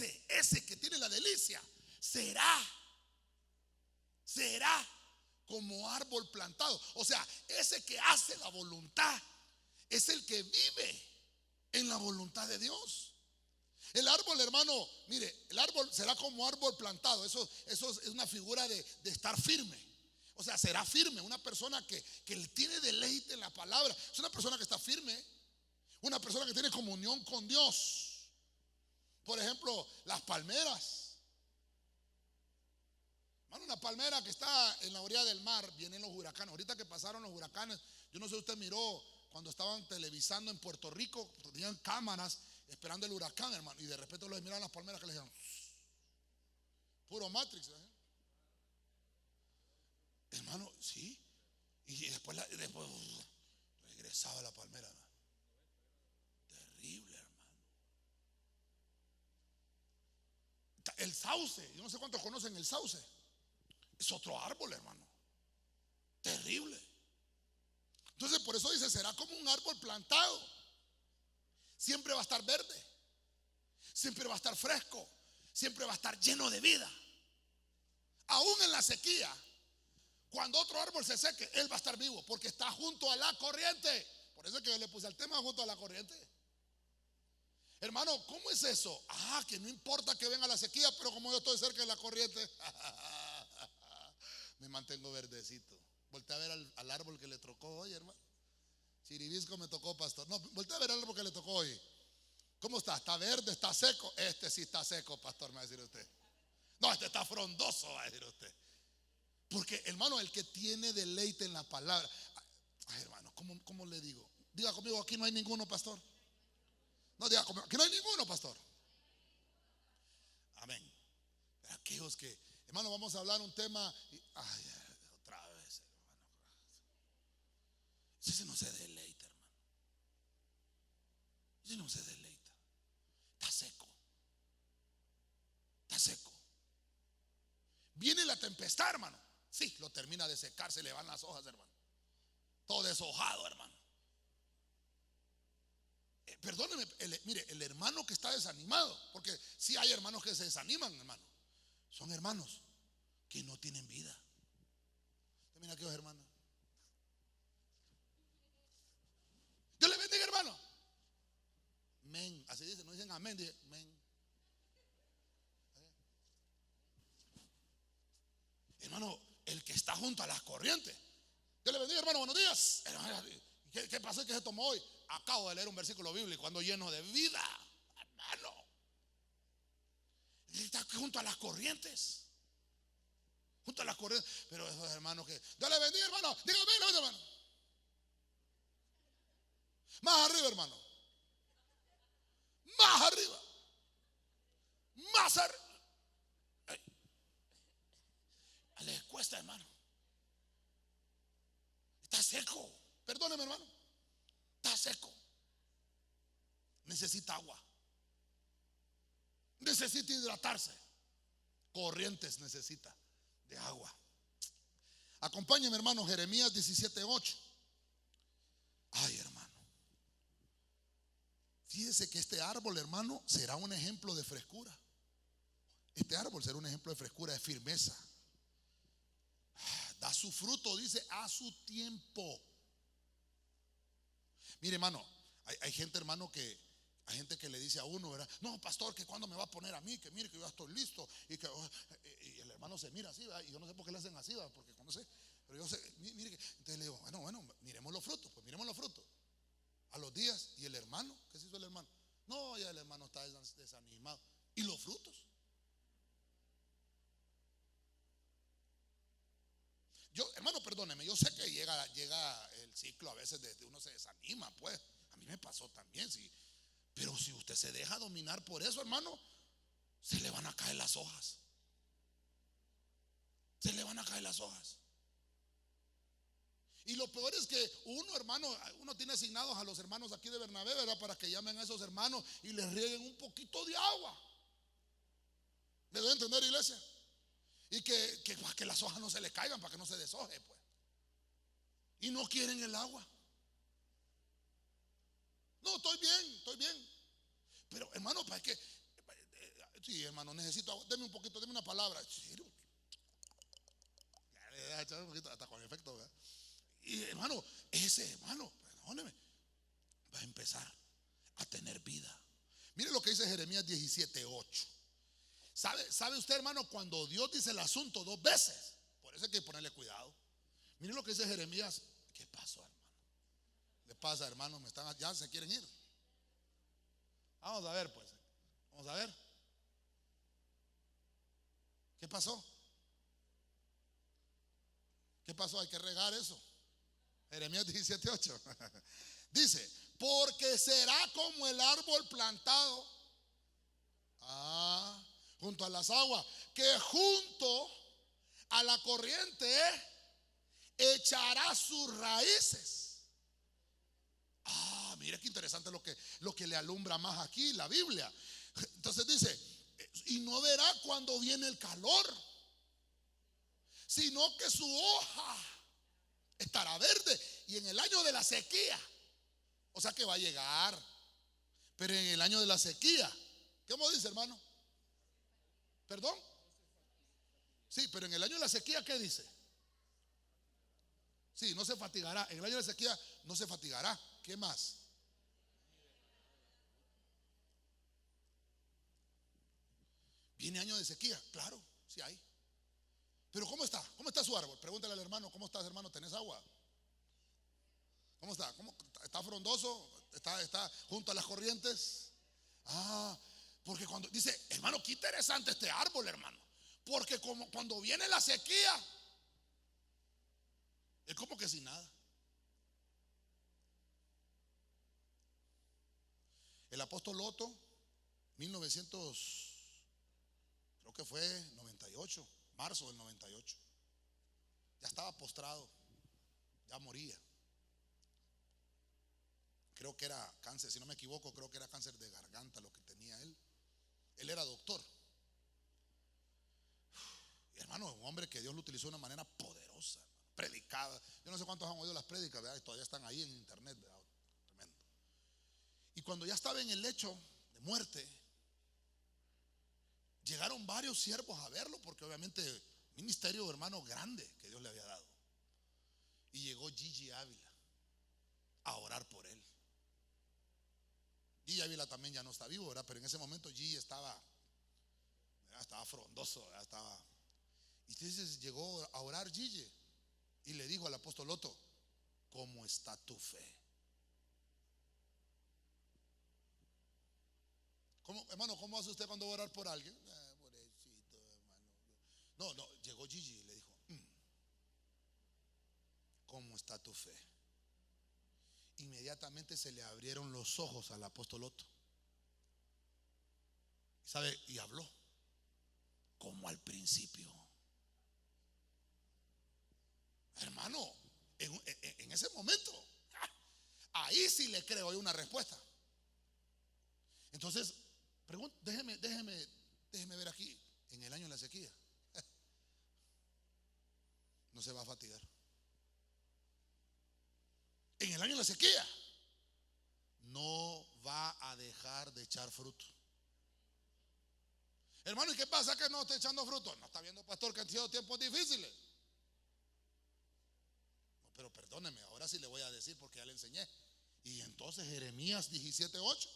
Speaker 1: ese que tiene la delicia será como árbol plantado. O sea, ese que hace la voluntad es el que vive en la voluntad de Dios. El árbol, hermano, mire, el árbol será como árbol plantado. Eso es una figura de estar firme. O sea, será firme. Una persona que tiene deleite en la palabra es una persona que está firme. Una persona que tiene comunión con Dios. Por ejemplo, las palmeras. Hermano, una palmera que está en la orilla del mar, vienen los huracanes. Ahorita que pasaron los huracanes, yo no sé si usted miró cuando estaban televisando en Puerto Rico, tenían cámaras esperando el huracán, hermano, y de repente los miraban las palmeras que les decían, puro Matrix, ¿eh? Hermano, sí. Y después regresaba la palmera, hermano. Terrible, hermano. El sauce, yo no sé cuántos conocen el sauce. Es otro árbol, hermano. Terrible. Entonces por eso dice, será como un árbol plantado. Siempre va a estar verde. Siempre va a estar fresco. Siempre va a estar lleno de vida. Aún en la sequía, cuando otro árbol se seque, él va a estar vivo porque está junto a la corriente. Por eso es que yo le puse al tema junto a la corriente. Hermano, ¿cómo es eso? Que no importa que venga la sequía, pero como yo estoy cerca de la corriente, me mantengo verdecito. Voltea a ver al árbol que le tocó hoy, hermano. Chiribisco me tocó, pastor. No, voltea a ver al árbol que le tocó hoy. ¿Cómo está? ¿Está verde? ¿Está seco? Este sí está seco, pastor, me va a decir usted. No, este está frondoso, va a decir usted. Porque, hermano, el que tiene deleite en la palabra. Ay, hermano, ¿cómo le digo? Diga conmigo, aquí no hay ninguno, pastor. No, diga conmigo, aquí no hay ninguno, pastor. Amén. Pero aquellos que, hermano, vamos a hablar un tema. Otra vez, hermano. Ese no se deleita, hermano. Ese no se deleita. Está seco. Está seco. Viene la tempestad, hermano. Sí, lo termina de secar, se le van las hojas, hermano. Todo deshojado, hermano. Perdóneme, mire, el hermano que está desanimado, porque sí hay hermanos que se desaniman, hermano. Son hermanos que no tienen vida. Mira aquellos hermanos. Dios le bendiga, hermano. Men, así dicen, no dicen amén, dicen men. Hermano, el que está junto a las corrientes. Dios le bendiga, hermano, buenos días. ¿Qué pasó? ¿Qué se tomó hoy? Acabo de leer un versículo bíblico cuando lleno de vida, hermano. Está junto a las corrientes. Junto a las corrientes. Pero esos hermanos que Dios le bendiga, hermano. Dígame, hermano. Más arriba, hermano. Más arriba. Más arriba. Les cuesta, hermano. Está seco. Perdóneme, hermano. Está seco. Necesita agua. Necesita hidratarse. Corrientes necesita de agua. Acompáñeme, hermano, Jeremías 17:8. Ay, hermano. Fíjese que este árbol, hermano, será un ejemplo de frescura. Este árbol será un ejemplo de frescura, de firmeza. Da su fruto, dice, a su tiempo. Mire, hermano, hay gente, hermano, hay gente que le dice a uno, ¿verdad? No, pastor, que cuando me va a poner a mí, que mire que yo ya estoy listo. Y el hermano se mira así, ¿verdad? Y yo no sé por qué le hacen así, ¿verdad? Porque cuando sé, pero yo sé, mire que, entonces le digo, bueno, miremos los frutos, pues miremos los frutos. A los días, y el hermano, ¿qué se hizo el hermano? No, ya el hermano está desanimado. ¿Y los frutos? Yo, hermano, perdóneme, yo sé que llega el ciclo a veces de uno se desanima, pues. A mí me pasó también, sí. Pero si usted se deja dominar por eso, hermano, se le van a caer las hojas. Se le van a caer las hojas. Y lo peor es que uno tiene asignados a los hermanos aquí de Bernabé, ¿verdad? Para que llamen a esos hermanos y les rieguen un poquito de agua. ¿Me debe entender, iglesia? Y que para que las hojas no se le caigan, para que no se deshoje, pues. Y no quieren el agua. No, estoy bien. Pero hermano, para que Sí, hermano, necesito agua. Deme un poquito, deme una palabra. Sí, ya le deja echar un poquito, hasta con efecto, ¿verdad? Y hermano, ese hermano, perdóneme, va a empezar a tener vida. Mire lo que dice Jeremías 17:8. ¿Sabe usted, hermano, cuando Dios dice el asunto 2 veces? Por eso hay que ponerle cuidado. Mire lo que dice Jeremías. ¿Qué pasó, hermano? ¿Le pasa, hermano? Ya se quieren ir. Vamos a ver, pues. Vamos a ver. ¿Qué pasó? ¿Qué pasó? Hay que regar eso. Jeremías 17:8. Dice, porque será como el árbol plantado junto a las aguas, que junto a la corriente echará sus raíces. Mira qué interesante lo que le alumbra más aquí la Biblia. Entonces dice, y no verá cuando viene el calor, sino que su hoja estará verde. Y en el año de la sequía, o sea que va a llegar, pero en el año de la sequía, ¿cómo dice, hermano? ¿Perdón? Sí, pero en el año de la sequía, ¿qué dice? Sí, no se fatigará. En el año de la sequía no se fatigará. ¿Qué más? ¿Viene año de sequía? Claro, sí hay. Pero ¿cómo está? ¿Cómo está su árbol? Pregúntale al hermano, ¿cómo estás, hermano? ¿Tenés agua? ¿Cómo está? ¿Está frondoso? ¿Está junto a las corrientes? Porque cuando dice, hermano, qué interesante este árbol, hermano. Porque como cuando viene la sequía, es como que sin nada. El apóstol Loto, 1900, creo que fue 98, marzo del 98. Ya estaba postrado, ya moría. Creo que era cáncer, si no me equivoco, creo que era cáncer de garganta lo que tenía él. Él era doctor. Y hermano, un hombre que Dios lo utilizó de una manera poderosa, hermano. Predicaba. Yo no sé cuántos han oído las prédicas, ¿verdad? Y todavía están ahí en internet, ¿verdad? Tremendo. Y cuando ya estaba en el lecho de muerte, llegaron varios siervos a verlo, porque obviamente ministerio, hermano, grande que Dios le había dado. Y llegó Gigi Ávila a orar por él. Gigi Ávila también ya no está vivo, ¿verdad? Pero en ese momento Gigi estaba frondoso, ¿verdad? Y entonces llegó a orar Gigi y le dijo al apóstol Loto, ¿cómo está tu fe? Hermano, ¿cómo hace usted cuando va a orar por alguien? Pobrecito, hermano. No, llegó Gigi y le dijo, ¿cómo está tu fe? Inmediatamente se le abrieron los ojos al apóstol Loto. ¿Sabe? Y habló como al principio. Hermano, en ese momento, ahí sí le creo hay una respuesta. Entonces, déjeme ver aquí, en el año de la sequía, no se va a fatigar. En el año de la sequía, no va a dejar de echar fruto. Hermano, ¿y qué pasa que no está echando fruto? No está viendo, pastor, que han sido tiempos difíciles. No, pero perdóneme, ahora sí le voy a decir porque ya le enseñé. Y entonces Jeremías 17:8.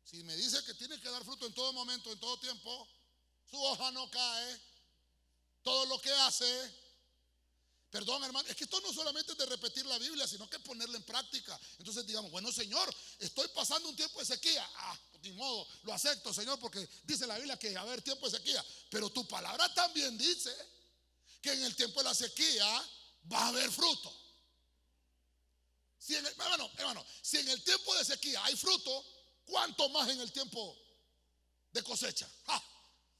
Speaker 1: Si me dice que tiene que dar fruto en todo momento, en todo tiempo, su hoja no cae, todo lo que hace. Perdón, hermano, es que esto no solamente es de repetir la Biblia, sino que ponerla en práctica. Entonces digamos, bueno, Señor, estoy pasando un tiempo de sequía. Ni modo, lo acepto, Señor, porque dice la Biblia que va a haber tiempo de sequía. Pero tu palabra también dice que en el tiempo de la sequía va a haber fruto. Hermano, si en el tiempo de sequía hay fruto, ¿cuánto más en el tiempo de cosecha?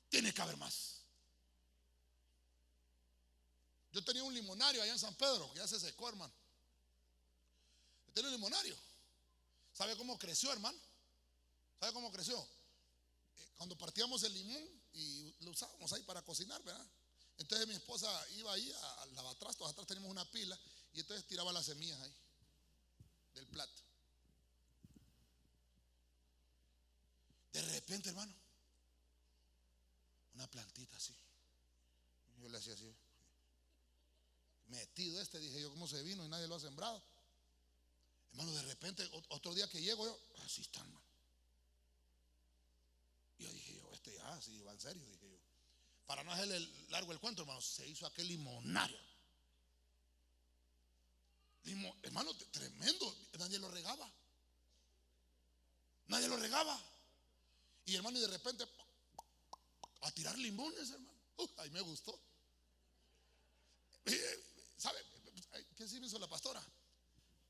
Speaker 1: Tiene que haber más. Yo tenía un limonario allá en San Pedro, que ya se secó, hermano. Yo tenía un limonario. ¿Sabe cómo creció, hermano? ¿Sabe cómo creció? Cuando partíamos el limón y lo usábamos ahí para cocinar, ¿verdad? Entonces mi esposa iba ahí al lavatrastos, atrás teníamos una pila, y entonces tiraba las semillas ahí del plato. De repente, hermano, una plantita así. Yo le hacía así. Metido dije yo, ¿cómo se vino y nadie lo ha sembrado? Hermano, de repente, otro día que llego yo, así está, hermano. Y yo dije yo, ya, sí, va en serio, dije yo. Para no hacerle largo el cuento, hermano, se hizo aquel limonario. Hermano, tremendo. Nadie lo regaba. Nadie lo regaba. Y hermano, y de repente a tirar limones, hermano. Ahí me gustó. ¿Sabe qué sí me hizo la pastora?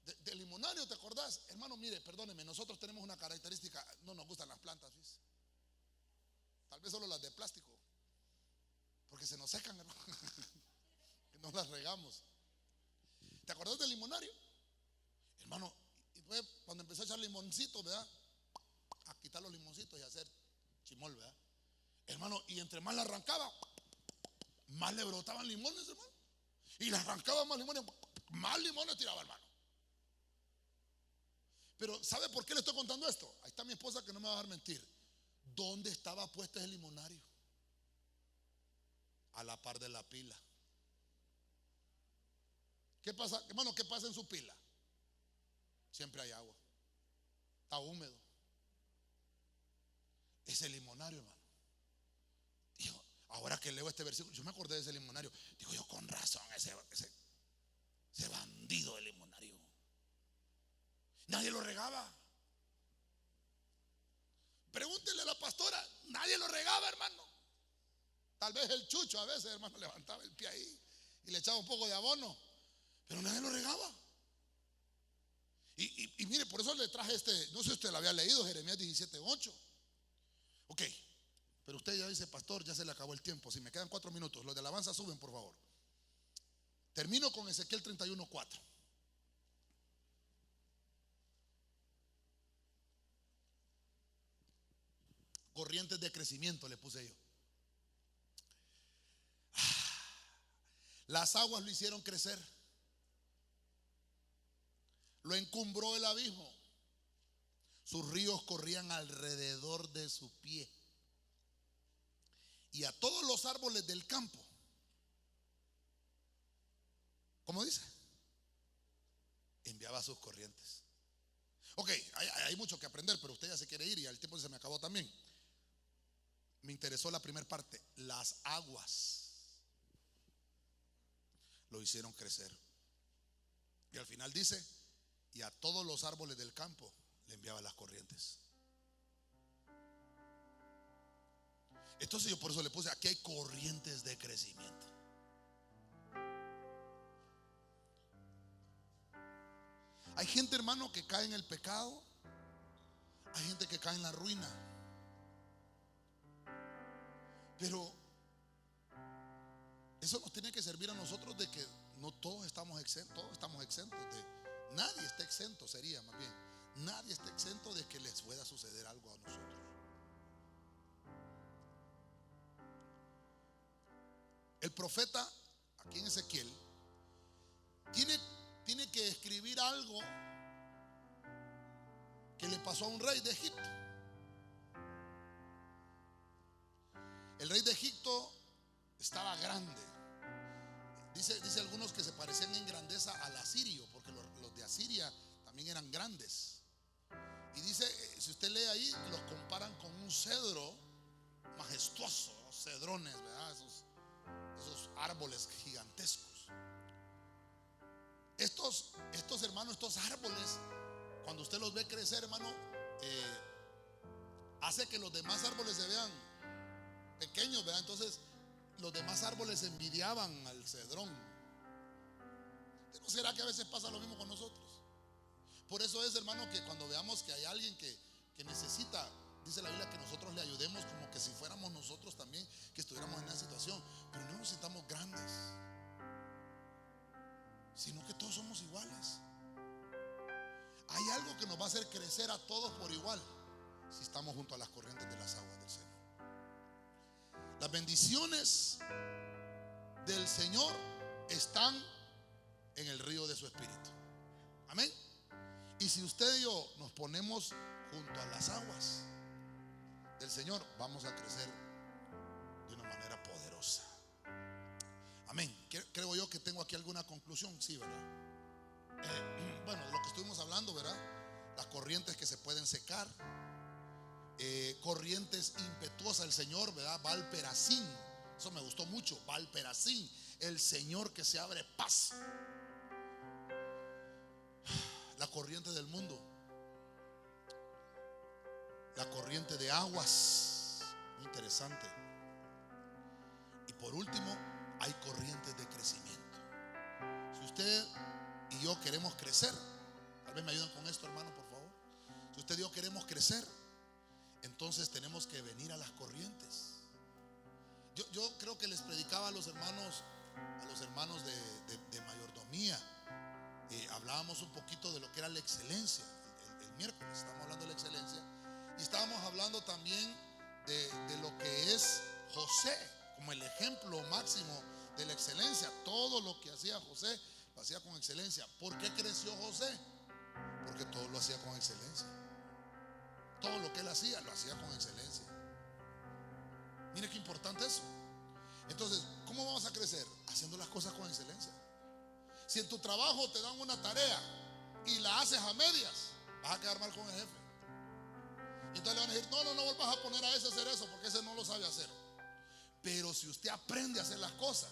Speaker 1: De limonario, ¿te acordás? Hermano, mire, perdóneme, nosotros tenemos una característica, no nos gustan las plantas, ¿ves? Tal vez solo las de plástico, porque se nos secan, hermano. Que no las regamos. ¿Te acordás del limonario? Hermano, y fue cuando empezó a echar limoncitos, ¿verdad? A quitar los limoncitos y a hacer chimol, ¿verdad? Hermano, y entre más la arrancaba, más le brotaban limones, hermano. Y le arrancaba más limones tiraba, hermano. Pero ¿sabe por qué le estoy contando esto? Ahí está mi esposa que no me va a dejar mentir. ¿Dónde estaba puesto ese limonario? A la par de la pila. ¿Qué pasa, hermano? ¿Qué pasa en su pila? Siempre hay agua. Está húmedo. Ese limonario, hermano. Digo, ahora que leo este versículo, yo me acordé de ese limonario. Digo yo, con razón, ese bandido de limonario. Nadie lo regaba. Pregúntele a la pastora, nadie lo regaba, hermano. Tal vez el Chucho a veces, hermano, levantaba el pie ahí y le echaba un poco de abono, pero nadie lo regaba. Y mire, por eso le traje no sé si usted lo había leído, Jeremías 17:8. Ok, pero usted ya dice, pastor, ya se le acabó el tiempo. Si me quedan 4 minutos, los de alabanza suben, por favor. Termino con Ezequiel 31:4. Corrientes de crecimiento le puse yo. Las aguas lo hicieron crecer. Lo encumbró el abismo. Sus ríos corrían alrededor de su pie. Y a todos los árboles del campo, ¿cómo dice? Enviaba sus corrientes. Ok, hay mucho que aprender, pero usted ya se quiere ir y el tiempo se me acabó también. Me interesó la primera parte. Las aguas lo hicieron crecer. Y al final dice, y a todos los árboles del campo le enviaba las corrientes. Entonces yo por eso le puse, aquí hay corrientes de crecimiento. Hay gente, hermano, que cae en el pecado. Hay gente que cae en la ruina. Pero eso nos tiene que servir a nosotros de que no todos estamos exentos, nadie está exento, sería más bien. Nadie está exento de que les pueda suceder algo a nosotros. El profeta, aquí en Ezequiel, tiene que escribir algo que le pasó a un rey de Egipto. El rey de Egipto estaba grande. Dice algunos que se parecían en grandeza al asirio, porque los de Asiria también eran grandes. Y dice, si usted lee ahí, los comparan con un cedro majestuoso, los cedrones, ¿verdad? Esos árboles gigantescos. Estos hermanos, estos árboles, cuando usted los ve crecer, hermano, hace que los demás árboles se vean pequeños, ¿verdad? Entonces los demás árboles envidiaban al cedrón. ¿No será que a veces pasa lo mismo con nosotros? Por eso es, hermano, que cuando veamos que hay alguien que necesita, dice la Biblia, que nosotros le ayudemos como que si fuéramos nosotros también que estuviéramos en esa situación, pero no nos sintamos grandes, sino que todos somos iguales. Hay algo que nos va a hacer crecer a todos por igual si estamos junto a las corrientes de las aguas del Señor. Las bendiciones del Señor están en el río de su Espíritu. Amén. Y si usted y yo nos ponemos junto a las aguas, del Señor, vamos a crecer de una manera poderosa. Amén. Creo yo que tengo aquí alguna conclusión, sí, ¿verdad? Bueno, de lo que estuvimos hablando, ¿verdad? Las corrientes que se pueden secar, corrientes impetuosas. El Señor, ¿verdad? Valperasín, eso me gustó mucho. Valperasín, el Señor que se abre paso. La corriente del mundo, la corriente de aguas, muy interesante. Y por último, hay corrientes de crecimiento. Si usted y yo queremos crecer, tal vez me ayudan con esto, hermano, por favor. Si usted y yo queremos crecer, entonces tenemos que venir a las corrientes. Yo creo que les predicaba a los hermanos de mayordomía. Hablábamos un poquito de lo que era la excelencia. El miércoles estábamos hablando de la excelencia. Y estábamos hablando también de lo que es José, como el ejemplo máximo de la excelencia. Todo lo que hacía José lo hacía con excelencia. ¿Por qué creció José? Porque todo lo hacía con excelencia. Todo lo que él hacía, lo hacía con excelencia. Mire qué importante eso. Entonces, ¿cómo vamos a crecer? Haciendo las cosas con excelencia. Si en tu trabajo te dan una tarea y la haces a medias, vas a quedar mal con el jefe. Y entonces le van a decir, no vuelvas a poner a ese a hacer eso, porque ese no lo sabe hacer. Pero si usted aprende a hacer las cosas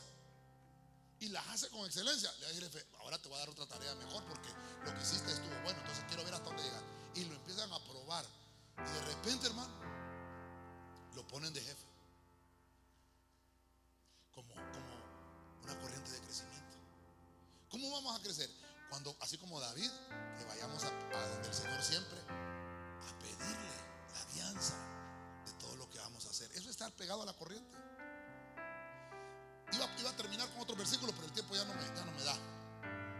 Speaker 1: y las hace con excelencia, le va a decir, jefe, ahora te voy a dar otra tarea mejor, porque lo que hiciste estuvo bueno, entonces quiero ver hasta dónde llegar. Y lo empiezan a probar. Y de repente, hermano, lo ponen de jefe. Como una corriente de crecimiento. ¿Cómo vamos a crecer? Cuando, así como David, que vayamos a donde el Señor siempre, a pedirle la alianza de todo lo que vamos a hacer. Eso es estar pegado a la corriente. Iba a terminar con otro versículo, pero el tiempo ya no me da.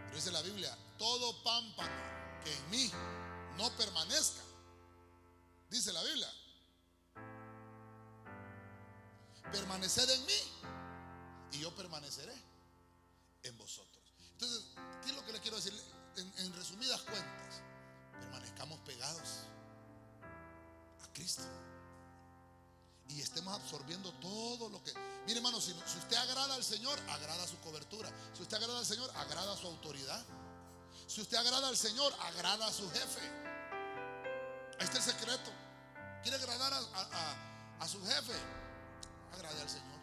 Speaker 1: Pero dice la Biblia, todo pámpano que en mí no permanezca, dice la Biblia, permaneced en mí y yo permaneceré en vosotros. Entonces, ¿qué es lo que le quiero decir? En resumidas cuentas, permanezcamos pegados a Cristo y estemos absorbiendo todo lo que... Mire, hermano, si usted agrada al Señor, agrada su cobertura. Si usted agrada al Señor, agrada su autoridad. Si usted agrada al Señor, agrada a su jefe. Ahí está el secreto. ¿Quiere agradar a su jefe? Agrade al Señor.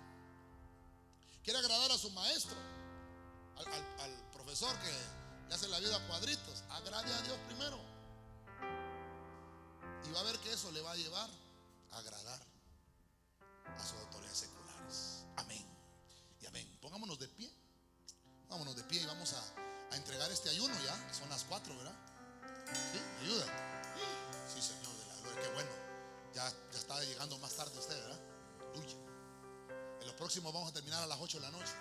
Speaker 1: ¿Quiere agradar a su maestro? Al profesor que le hace la vida a cuadritos, agrade a Dios primero. Y va a ver que eso le va a llevar a agradar a sus autoridades seculares. Amén y amén. Pongámonos de pie. Vámonos de pie y vamos a entregar este ayuno ya. Son las 4, ¿verdad? ¿Sí? ¿Me ayuda? Sí, Señor de la gloria. Qué bueno. Ya está llegando más tarde usted, ¿verdad? Uy. En los próximos vamos a terminar a las 8 de la noche.